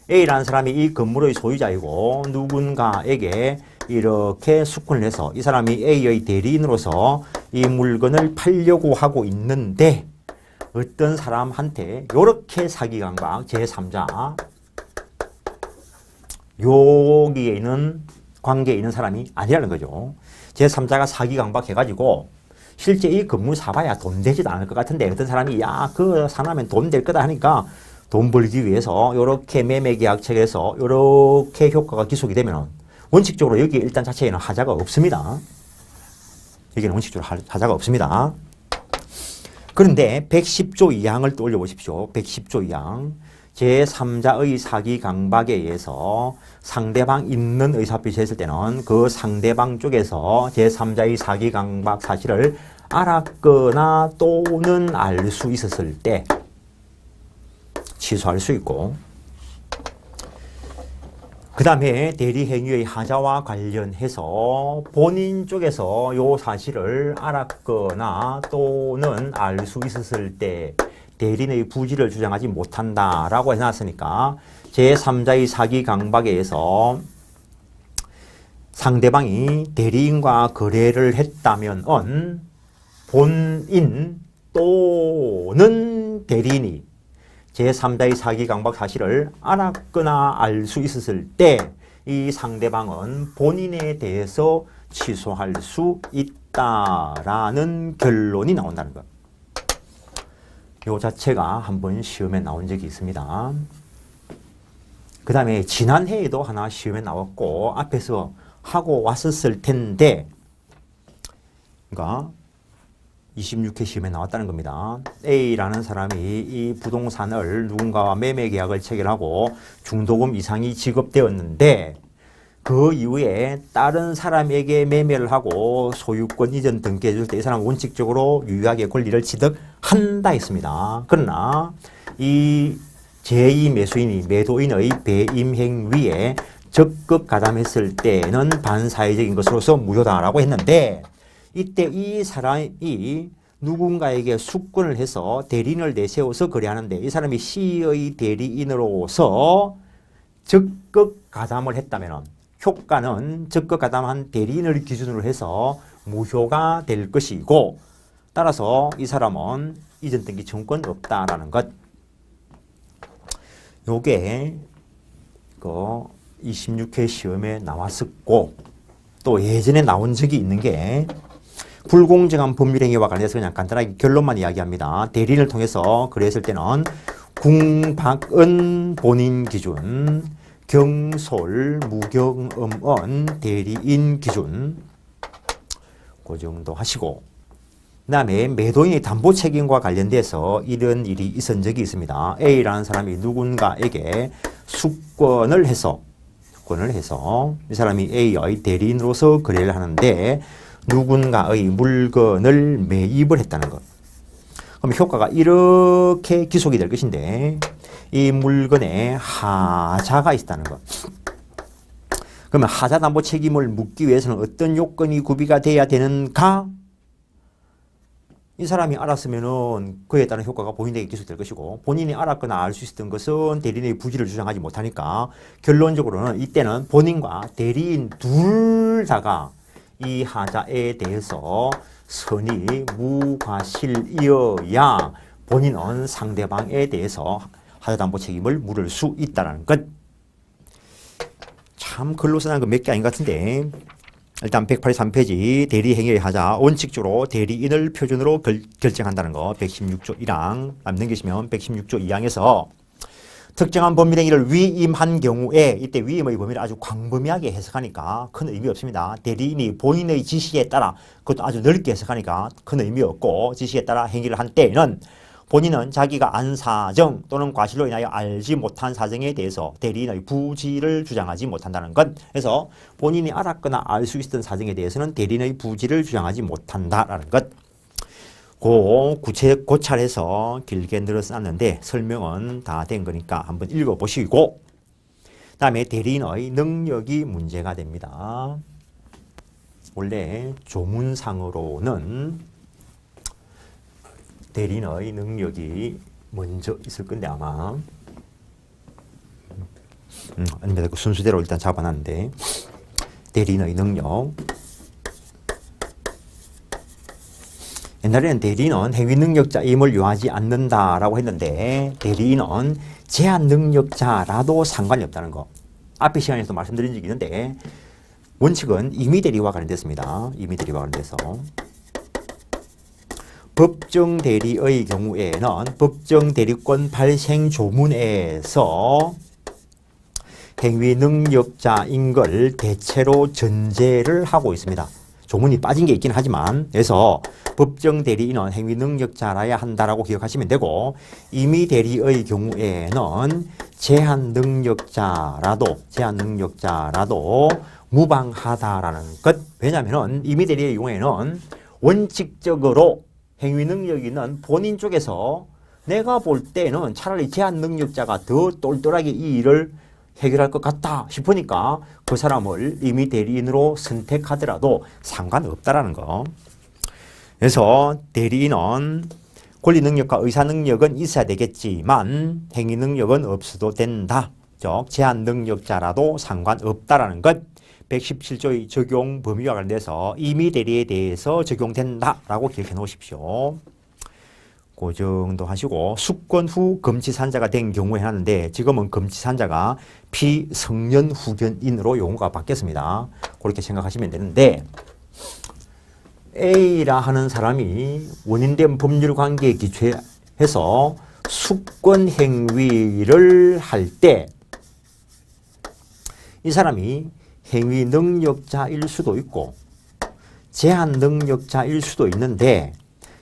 A라는 사람이 이 건물의 소유자이고 누군가에게 이렇게 숙권을 해서 이 사람이 A의 대리인으로서 이 물건을 팔려고 하고 있는데 어떤 사람한테 이렇게 사기 강박 제3자 여기에는 관계에 있는 사람이 아니라는 거죠. 제3자가 사기 강박 해가지고 실제 이 건물 사봐야 돈 되지도 않을 것 같은데 어떤 사람이 야, 그거 사나면 돈 될 거다 하니까 돈 벌기 위해서 이렇게 매매 계약 체결해서 이렇게 효과가 기속이 되면 원칙적으로 여기 일단 자체에는 하자가 없습니다. 여기는 원칙적으로 하자가 없습니다. 그런데 110조 2항을 떠올려 보십시오. 110조 2항. 제3자의 사기 강박에 의해서 상대방 있는 의사표시를 했을 때는 그 상대방 쪽에서 제3자의 사기 강박 사실을 알았거나 또는 알 수 있었을 때 취소할 수 있고 그 다음에 대리행위의 하자와 관련해서 본인 쪽에서 요 사실을 알았거나 또는 알 수 있었을 때 대리인의 부지를 주장하지 못한다라고 해놨으니까 제3자의 사기 강박에 의해서 상대방이 대리인과 거래를 했다면 본인 또는 대리인이 제3자의 사기 강박 사실을 알았거나 알 수 있었을 때 이 상대방은 본인에 대해서 취소할 수 있다라는 결론이 나온다는 것. 요 자체가 한번 시험에 나온 적이 있습니다. 그 다음에 지난해에도 하나 시험에 나왔고 앞에서 하고 왔었을 텐데 그러니까 26회 시험에 나왔다는 겁니다. A라는 사람이 이 부동산을 누군가와 매매 계약을 체결하고 중도금 이상이 지급되었는데 그 이후에 다른 사람에게 매매를 하고 소유권 이전 등기해줄 때 이 사람은 원칙적으로 유효하게 권리를 취득한다 했습니다. 그러나 이 제2 매수인이 매도인의 배임 행위에 적극 가담했을 때는 반사회적인 것으로서 무효다라고 했는데 이때 이 사람이 누군가에게 숙권을 해서 대리인을 내세워서 거래하는데 이 사람이 C의 대리인으로서 적극 가담을 했다면 효과는 적극 가담한 대리인을 기준으로 해서 무효가 될 것이고 따라서 이 사람은 이전 등기 청구권 없다라는 것. 요게 그 26회 시험에 나왔었고 또 예전에 나온 적이 있는 게 불공정한 법률행위와 관련해서 그냥 간단하게 결론만 이야기합니다. 대리인을 통해서 거래했을 때는 궁박은 본인 기준, 경솔, 무경음은 대리인 기준 그 정도 하시고 그 다음에 매도인의 담보 책임과 관련돼서 이런 일이 있은 적이 있습니다. A라는 사람이 누군가에게 숙권을 해서 이 사람이 A의 대리인으로서 거래를 하는데 누군가의 물건을 매입을 했다는 것. 그럼 효과가 이렇게 기속이 될 것인데 이 물건에 하자가 있다는 것. 그러면 하자 담보 책임을 묻기 위해서는 어떤 요건이 구비가 돼야 되는가? 이 사람이 알았으면은 그에 따른 효과가 본인에게 기속될 것이고 본인이 알았거나 알 수 있었던 것은 대리인의 부지를 주장하지 못하니까 결론적으로는 이때는 본인과 대리인 둘 다가 이 하자에 대해서 선이 무과실이어야 본인은 상대방에 대해서 하자담보 책임을 물을 수 있다는 것. 참 글로 써놓은 거 몇 개 아닌 것 같은데 일단 183페이지 대리행위의 하자 원칙적으로 대리인을 표준으로 결정한다는 거 116조 1항 넘기시면 116조 2항에서 특정한 법률행위를 위임한 경우에 이때 위임의 범위를 아주 광범위하게 해석하니까 큰 의미 없습니다. 대리인이 본인의 지시에 따라 그것도 아주 넓게 해석하니까 큰 의미 없고 지시에 따라 행위를 한 때에는 본인은 자기가 안 사정 또는 과실로 인하여 알지 못한 사정에 대해서 대리인의 부지를 주장하지 못한다는 것. 그래서 본인이 알았거나 알 수 있었던 사정에 대해서는 대리인의 부지를 주장하지 못한다라는 것. 구체 고찰해서 길게 늘어놨는데 설명은 다 된 거니까 한번 읽어보시고 그 다음에 대리인의 능력이 문제가 됩니다. 원래 조문상으로는 대리인의 능력이 먼저 있을 건데 아마 아닙니다. 그 순서대로 일단 잡아놨는데 대리인의 능력 옛날에는 대리인은 행위 능력자임을 요하지 않는다라고 했는데 대리인은 제한 능력자라도 상관이 없다는 거 앞의 시간에서 말씀드린 적이 있는데 원칙은 임의 대리와 관련됐습니다. 임의 대리와 관련돼서 법정 대리의 경우에는 법정 대리권 발생 조문에서 행위 능력자인 걸 대체로 전제를 하고 있습니다. 조문이 빠진 게 있긴 하지만 그래서 법정 대리인은 행위 능력자라야 한다라고 기억하시면 되고 임의 대리의 경우에는 제한 능력자라도 무방하다라는 것. 왜냐하면 임의 대리의 경우에는 원칙적으로 행위 능력이 있는 본인 쪽에서 내가 볼 때는 차라리 제한 능력자가 더 똘똘하게 이 일을 해결할 것 같다 싶으니까 그 사람을 임의 대리인으로 선택하더라도 상관없다라는 거. 그래서 대리인은 권리 능력과 의사 능력은 있어야 되겠지만 행위 능력은 없어도 된다. 즉 제한 능력자라도 상관없다라는 것. 117조의 적용 범위와 관련돼서 임의 대리에 대해서 적용된다라고 기억해 놓으십시오. 그 정도 하시고 숙권 후 금치산자가 된 경우에 하는데 지금은 금치산자가 피성년 후견인으로 용어가 바뀌었습니다. 그렇게 생각하시면 되는데 A라 하는 사람이 원인된 법률 관계에 기초해서 숙권 행위를 할 때 이 사람이 행위 능력자일 수도 있고 제한 능력자일 수도 있는데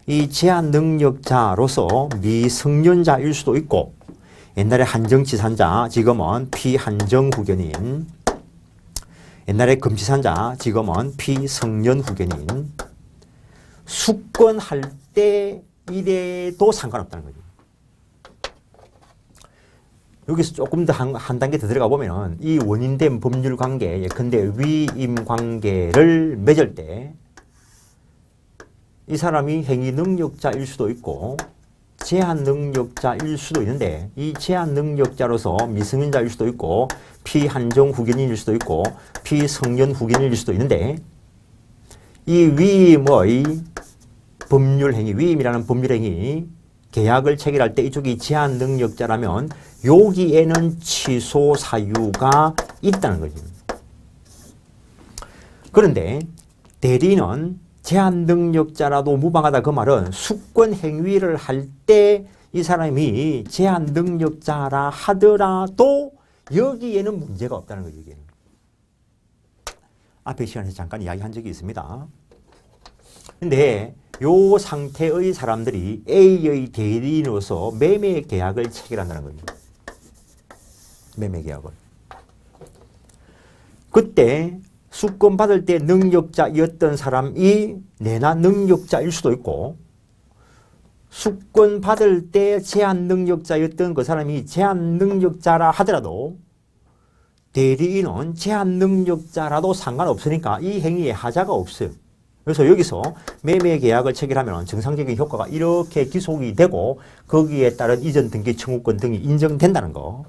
이 제한 능력자로서 미성년자일 수도 있고 옛날에 한정치산자 지금은 피한정 후견인 옛날에 금치산자 지금은 피성년 후견인 숙권할 때 이래도 상관없다는 거죠. 여기서 조금 더 한 단계 더 들어가 보면은 이 원인된 법률 관계, 예컨대 위임 관계를 맺을 때 이 사람이 행위 능력자일 수도 있고 제한 능력자일 수도 있는데 이 제한 능력자로서 미성년자일 수도 있고 피한정 후견인일 수도 있고 피성년 후견인일 수도 있는데 이 위임의 법률 행위, 위임이라는 법률 행위 계약을 체결할 때 이쪽이 제한 능력자라면 여기에는 취소 사유가 있다는 거죠. 그런데 대리인은 제한 능력자라도 무방하다 그 말은 숙권 행위를 할 때 이 사람이 제한 능력자라 하더라도 여기에는 문제가 없다는 거죠. 여기에는. 앞에 시간에서 잠깐 이야기한 적이 있습니다. 근데 요 상태의 사람들이 A의 대리인으로서 매매 계약을 체결한다는 겁니다. 매매 계약을. 그때 숙권 받을 때 능력자였던 사람이 내나 능력자일 수도 있고 숙권 받을 때 제한 능력자였던 그 사람이 제한 능력자라 하더라도 대리인은 제한 능력자라도 상관없으니까 이 행위에 하자가 없어요. 그래서 여기서 매매 계약을 체결하면 정상적인 효과가 이렇게 기속이 되고 거기에 따른 이전 등기 청구권 등이 인정된다는 거.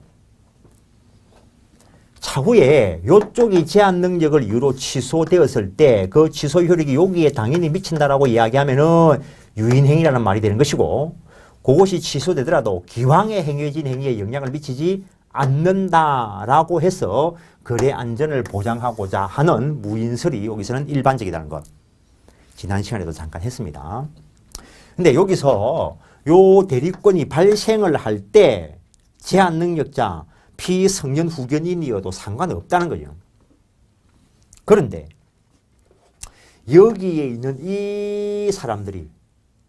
차후에 이쪽이 제한 능력을 이유로 취소되었을 때 그 취소 효력이 여기에 당연히 미친다라고 이야기하면은 유인행위라는 말이 되는 것이고 그것이 취소되더라도 기왕에 행해진 행위에 영향을 미치지 않는다라고 해서 거래 안전을 보장하고자 하는 무인설이 여기서는 일반적이라는 것. 지난 시간에도 잠깐 했습니다. 근데 여기서 요 대리권이 발생을 할 때 제한 능력자 피성년 후견인이어도 상관없다는 거죠. 그런데 여기에 있는 이 사람들이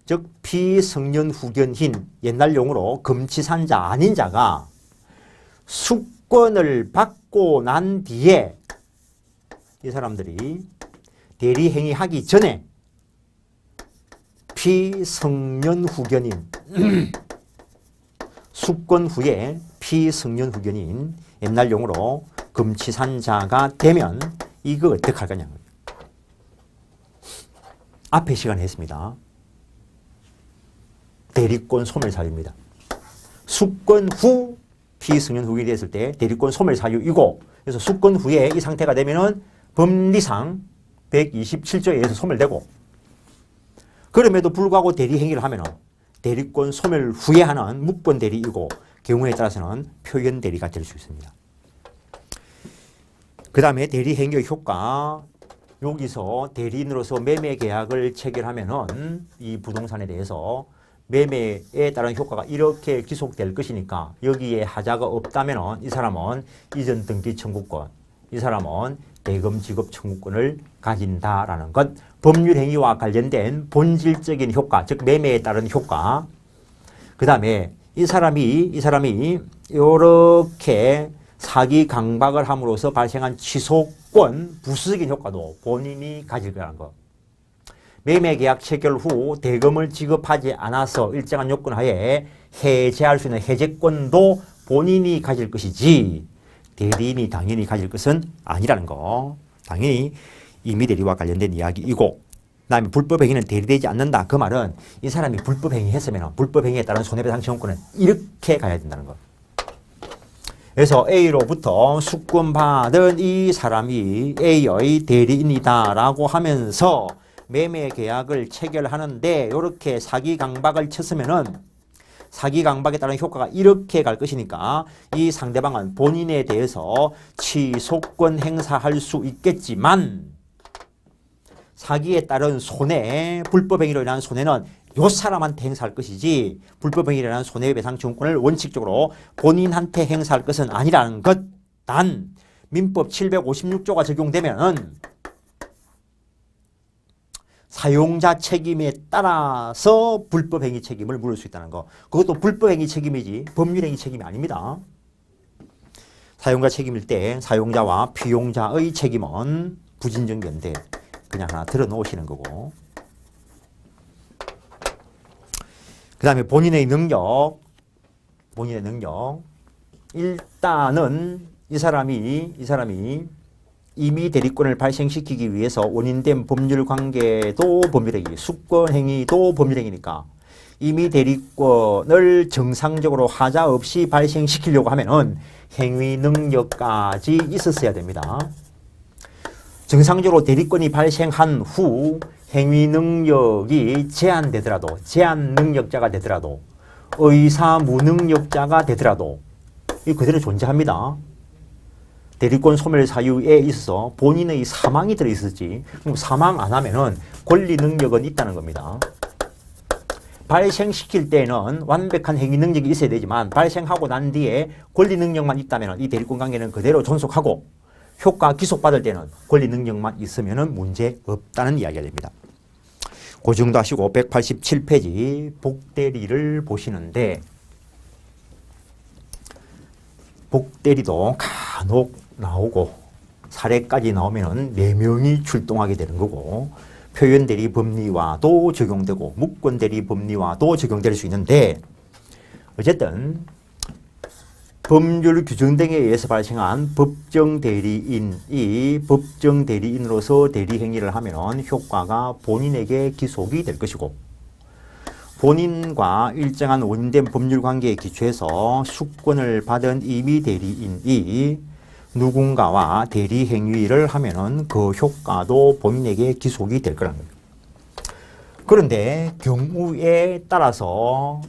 즉 피성년 후견인 옛날 용어로 금치산자 아닌 자가 숙권을 받고 난 뒤에 이 사람들이 대리행위 하기 전에 피성년 후견인 숙권 후에 피성년 후견인 옛날 용어로 금치산자가 되면 이거 어떻게 할 거냐. 앞에 시간에 했습니다. 대리권 소멸사유입니다. 숙권 후 피성년 후견이 됐을 때 대리권 소멸사유이고 그래서 숙권 후에 이 상태가 되면은 법리상 127조에 의해서 소멸되고 그럼에도 불구하고 대리행위를 하면은 대리권 소멸 후에 하는 묵번 대리이고 경우에 따라서는 표현 대리가 될 수 있습니다. 그 다음에 대리행위의 효과 여기서 대리인으로서 매매 계약을 체결하면은 이 부동산에 대해서 매매에 따른 효과가 이렇게 기속될 것이니까 여기에 하자가 없다면은 이 사람은 이전 등기 청구권, 이 사람은 대금 지급 청구권을 가진다라는 것. 법률 행위와 관련된 본질적인 효과, 즉 매매에 따른 효과. 그 다음에 이 사람이 이렇게 사기 강박을 함으로써 발생한 취소권, 부수적인 효과도 본인이 가질 거라는 것. 매매계약 체결 후 대금을 지급하지 않아서 일정한 요건 하에 해제할 수 있는 해제권도 본인이 가질 것이지 대리인이 당연히 가질 것은 아니라는 거. 당연히 임의대리와 관련된 이야기이고, 그다음에 불법행위는 대리되지 않는다. 그 말은 이 사람이 불법행위 했으면 불법행위에 따른 손해배상 청구권은 이렇게 가야 된다는 거. 그래서 A로부터 수권받은 이 사람이 A의 대리인이다라고 하면서 매매 계약을 체결하는데 이렇게 사기강박을 쳤으면은 사기강박에 따른 효과가 이렇게 갈 것이니까 이 상대방은 본인에 대해서 취소권 행사할 수 있겠지만 사기에 따른 손해, 불법행위로 인한 손해는 요 사람한테 행사할 것이지 불법행위로 인한 손해배상 청구권을 원칙적으로 본인한테 행사할 것은 아니라는 것. 단 민법 756조가 적용되면은 사용자 책임에 따라서 불법행위 책임을 물을 수 있다는 거. 그것도 불법행위 책임이지 법률행위 책임이 아닙니다. 사용자 책임일 때 사용자와 피용자의 책임은 부진정견대 그냥 하나 들어놓으시는 거고, 그 다음에 본인의 능력. 일단은 이 사람이 임의 대리권을 발생시키기 위해서 원인된 법률 관계도 법률행위, 수권행위도 법률행위니까 임의 대리권을 정상적으로 하자 없이 발생시키려고 하면은 행위 능력까지 있었어야 됩니다. 정상적으로 대리권이 발생한 후 행위 능력이 제한되더라도, 제한 능력자가 되더라도, 의사 무능력자가 되더라도 이 그대로 존재합니다. 대리권 소멸 사유에 있어서 본인의 사망이 들어있었지, 그럼 사망 안 하면은 권리 능력은 있다는 겁니다. 발생시킬 때는 완벽한 행위 능력이 있어야 되지만 발생하고 난 뒤에 권리 능력만 있다면 이 대리권 관계는 그대로 존속하고 효과 기속받을 때는 권리 능력만 있으면 문제 없다는 이야기가 됩니다. 그 정도 하시고 187페이지 복대리를 보시는데, 복대리도 간혹 나오고 사례까지 나오면 4명이 출동하게 되는 거고, 표현대리 법리와도 적용되고 무권대리 법리와도 적용될 수 있는데, 어쨌든 법률 규정 등에 의해서 발생한 법정 대리인이 법정 대리인으로서 대리 행위를 하면 효과가 본인에게 기속이 될 것이고, 본인과 일정한 원인된 법률 관계에 기초해서 수권을 받은 임의 대리인이 누군가와 대리 행위를 하면은 그 효과도 본인에게 기속이 될 거라는 거예요. 그런데 경우에 따라서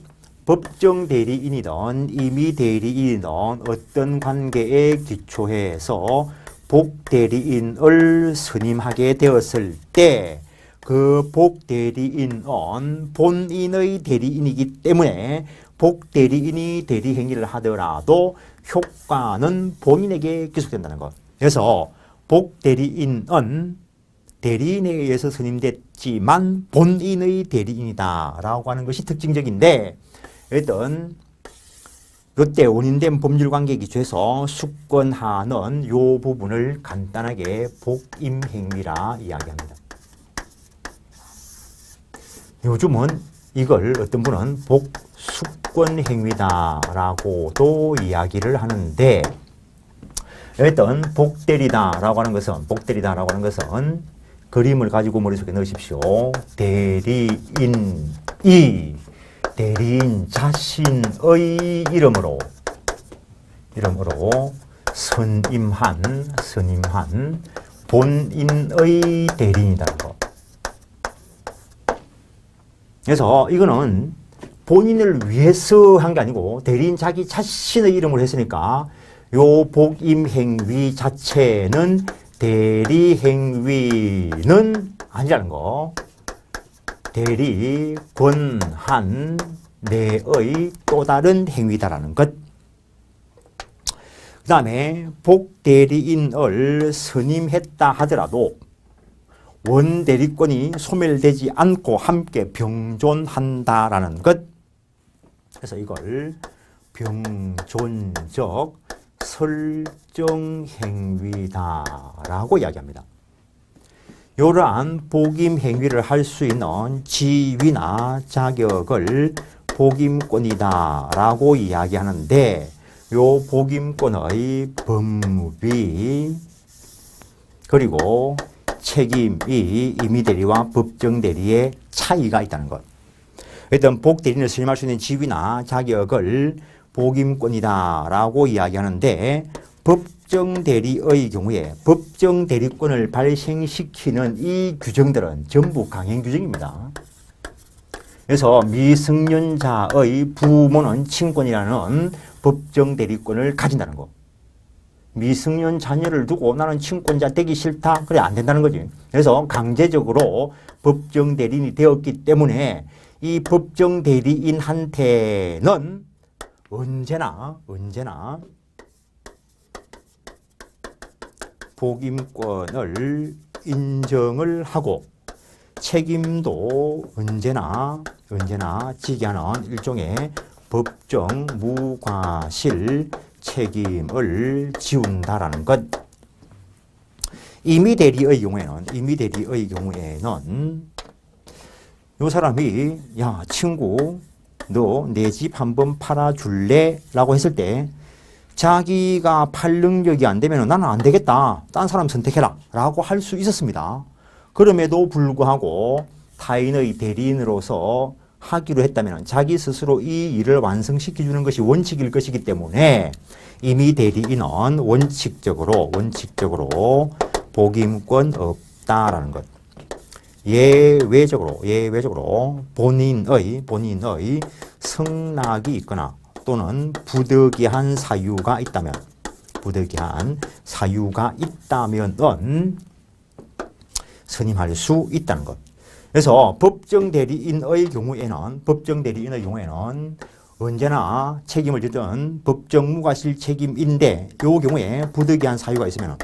법정 대리인이든 임의 대리인이든 어떤 관계에 기초해서 복대리인을 선임하게 되었을 때 그 복대리인은 본인의 대리인이기 때문에 복대리인이 대리 행위를 하더라도 효과는 본인에게 기속된다는 것. 그래서 복대리인은 대리인에 의해서 선임됐지만 본인의 대리인이다라고 하는 것이 특징적인데, 일단 이때 원인된 법률관계에 기초해서 수권하는 이 부분을 간단하게 복임행위라 이야기합니다. 요즘은 이걸 어떤 분은 복수권행위다라고도 이야기를 하는데, 일단 복대리다라고 하는 것은 그림을 가지고 머릿속에 넣으십시오. 대리인이 대리인 자신의 이름으로 선임한 본인의 대리인이라는 거. 그래서 이거는 본인을 위해서 한 게 아니고 대리인 자기 자신의 이름으로 했으니까 요 복임행위 자체는 대리행위는 아니라는 거. 대리 권한 내의 또 다른 행위다라는 것. 그 다음에 복대리인을 선임했다 하더라도 원대리권이 소멸되지 않고 함께 병존한다라는 것. 그래서 이걸 병존적 설정행위다라고 이야기합니다. 이러한 복임행위를 할 수 있는 지위나 자격을 복임권이다라고 이야기하는데, 요 복임권의 법무비 그리고 책임이 임의대리와 법정대리의 차이가 있다는 것. 일단 복대리인을 선임할 수 있는 지위나 자격을 복임권이다라고 이야기하는데 법정대리의 경우에 법정대리권을 발생시키는 이 규정들은 전부 강행 규정입니다. 그래서 미승년자의 부모는 친권이라는 법정대리권을 가진다는 거. 미승년 자녀를 두고 나는 친권자 되기 싫다. 그래 안 된다는 거지. 그래서 강제적으로 법정대리인이 되었기 때문에 이 법정대리인한테는 언제나 복임권을 인정을 하고 책임도 언제나 지게 하는 일종의 법정 무과실 책임을 지운다라는 것. 임의대리의 경우에는 요 사람이 야 친구 너 내 집 한번 팔아줄래? 라고 했을 때 자기가 팔 능력이 안 되면 나는 안 되겠다. 딴 사람 선택해라. 라고 할 수 있었습니다. 그럼에도 불구하고 타인의 대리인으로서 하기로 했다면 자기 스스로 이 일을 완성시켜주는 것이 원칙일 것이기 때문에 임의 대리인은 원칙적으로 복임권 없다라는 것. 예외적으로 본인의 성낙이 있거나 또는 부득이한 사유가 있다면은 선임할 수 있다는 것. 그래서 법정대리인의 경우에는 언제나 책임을 지던 법정무과실 책임인데 이 경우에 부득이한 사유가 있으면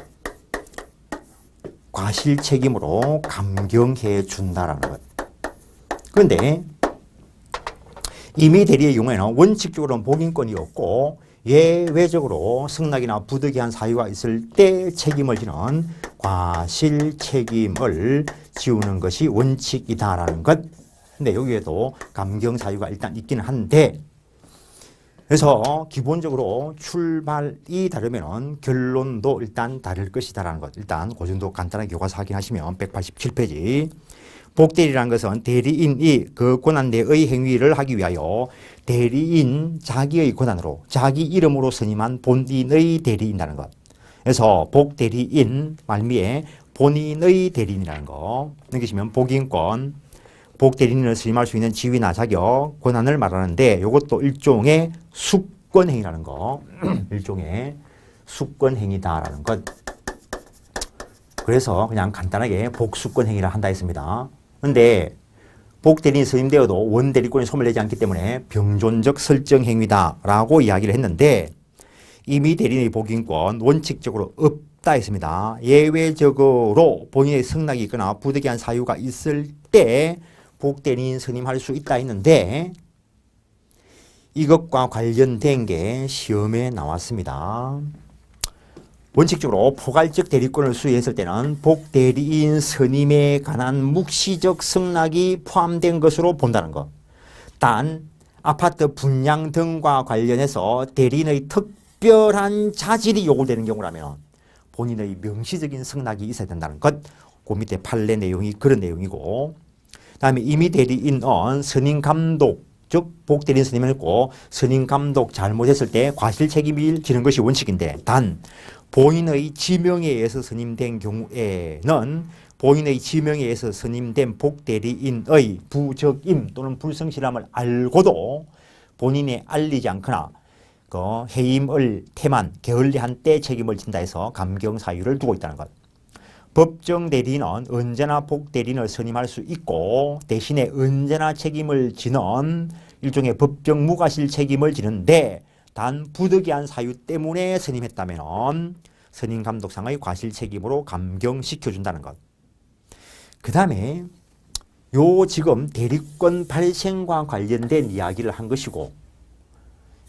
과실 책임으로 감경해 준다라는 것. 그런데 임의대리의 경우에는 원칙적으로는 복임권이 없고 예외적으로 승낙이나 부득이한 사유가 있을 때 책임을 지는 과실 책임을 지우는 것이 원칙이다라는 것. 근데 여기에도 감경 사유가 일단 있기는 한데 그래서 기본적으로 출발이 다르면 결론도 일단 다를 것이다라는 것. 일단 그 정도 간단하게 교과서 확인하시면 187페이지. 복대리라는 것은 대리인이 그 권한 내의 행위를 하기 위하여 대리인 자기의 권한으로 자기 이름으로 선임한 본인의 대리인이라는 것. 그래서 복대리인 말미에 본인의 대리인이라는 거 넘기시면 복임권, 복대리인을 선임할 수 있는 지위나 자격, 권한을 말하는데 이것도 일종의 수권행위라는 거. 일종의 수권행위다라는 것. 그래서 그냥 간단하게 복수권행위라 한다 했습니다. 그런데 복대리인 선임되어도 원대리권이 소멸 내지 않기 때문에 병존적 설정행위다라고 이야기를 했는데 이미 대리인의 복임권 원칙적으로 없다 했습니다. 예외적으로 본인의 성낙이 있거나 부득이한 사유가 있을 때 복대리인 선임할 수 있다 했는데 이것과 관련된 게 시험에 나왔습니다. 원칙적으로 포괄적 대리권을 수여했을 때는 복대리인 선임에 관한 묵시적 성낙이 포함된 것으로 본다는 것. 단 아파트 분양 등과 관련해서 대리인의 특별한 자질이 요구되는 경우라면 본인의 명시적인 성낙이 있어야 된다는 것. 그 밑에 판례 내용이 그런 내용이고 다음에 임의 대리인은 선임 감독 즉 복대리인 선임을 했고 선임 감독 잘못했을 때 과실 책임을 지는 것이 원칙인데 단 본인의 지명에 의해서 선임된 경우에는 본인의 지명에 의해서 선임된 복대리인의 부적임 또는 불성실함을 알고도 본인이 알리지 않거나 그 해임을 태만 게을리한 때 책임을 진다 해서 감경 사유를 두고 있다는 것. 법정 대리인은 언제나 복대리인을 선임할 수 있고 대신에 언제나 책임을 지는 일종의 법정 무과실 책임을 지는데 단 부득이한 사유 때문에 선임했다면 선임 감독상의 과실 책임으로 감경시켜준다는 것. 그 다음에 요 지금 대리권 발생과 관련된 이야기를 한 것이고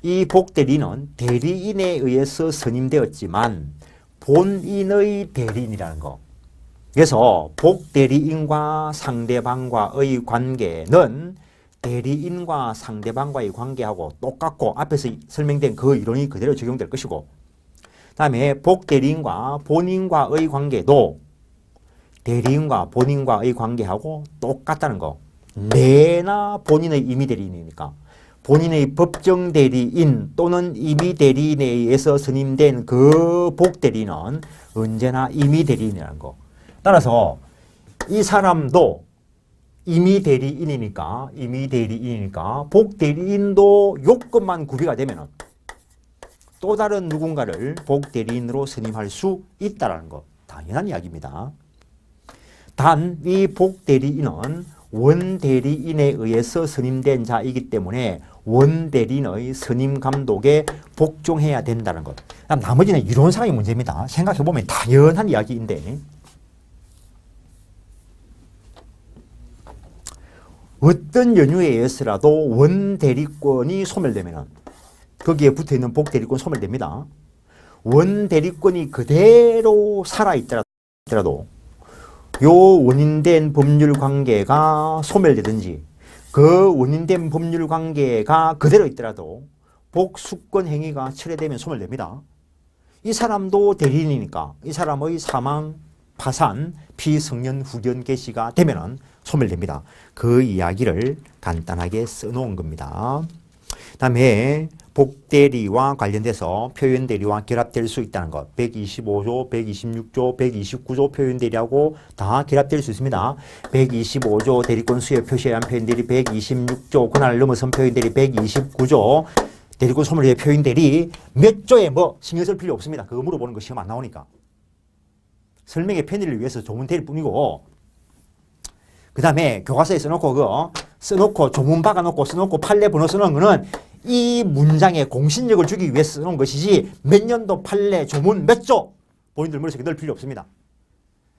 이 복대리인은 대리인에 의해서 선임되었지만 본인의 대리인이라는 것. 그래서 복대리인과 상대방과의 관계는 대리인과 상대방과의 관계하고 똑같고 앞에서 설명된 그 이론이 그대로 적용될 것이고 다음에 복대리인과 본인과의 관계도 대리인과 본인과의 관계하고 똑같다는 거. 내나 본인의 임의대리인이니까 본인의 법정 대리인 또는 임의대리인에 의해서 선임된 그 복대리인은 언제나 임의대리인이라는 거. 따라서 이 사람도 임의대리인이니까 복대리인도 요건만 구비가 되면은 또 다른 누군가를 복대리인으로 선임할 수 있다는 거. 당연한 이야기입니다. 단 이 복대리인은 원대리인에 의해서 선임된 자이기 때문에 원대리인의 선임 감독에 복종해야 된다는 것. 나머지는 이론상의 문제입니다. 생각해보면 당연한 이야기인데 어떤 연유에 의해서라도 원대리권이 소멸되면 거기에 붙어있는 복대리권 소멸됩니다. 원대리권이 그대로 살아있더라도 요 원인된 법률 관계가 소멸되든지 그 원인된 법률 관계가 그대로 있더라도 복수권 행위가 철회되면 소멸됩니다. 이 사람도 대리인이니까 이 사람의 사망, 파산, 피성년, 후견 개시가 되면은 소멸됩니다. 그 이야기를 간단하게 써놓은 겁니다. 다음에 복대리와 관련돼서 표현대리와 결합될 수 있다는 것. 125조, 126조, 129조 표현대리하고 다 결합될 수 있습니다. 125조 대리권 수여 표시에 의한 표현대리, 126조 권한을 넘어선 표현대리, 129조 대리권 소멸의 표현대리 몇 조에 뭐 신경 쓸 필요 없습니다. 그거 물어보는 거 시험 안 나오니까. 설명의 편의를 위해서 조문 대리 뿐이고 그 다음에 교과서에 써놓고 조문 박아놓고 써놓고 판례 번호 써놓은 거는 이 문장의 공신력을 주기 위해서 써놓은 것이지 몇 년도 판례 조문 몇 조 본인들 머릿속에 넣을 필요 없습니다.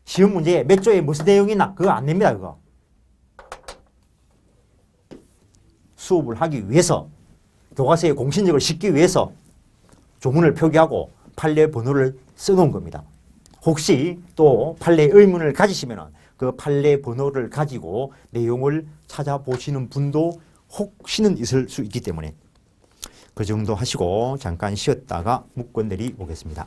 시험 문제에 몇 조에 무슨 내용이 있나 그거 안 냅니다. 그거 수업을 하기 위해서 교과서의 공신력을 싣기 위해서 조문을 표기하고 판례 번호를 써놓은 겁니다. 혹시 또 판례 의문을 가지시면 그 판례 번호를 가지고 내용을 찾아보시는 분도 혹시는 있을 수 있기 때문에 그 정도 하시고 잠깐 쉬었다가 묵건들이 오겠습니다.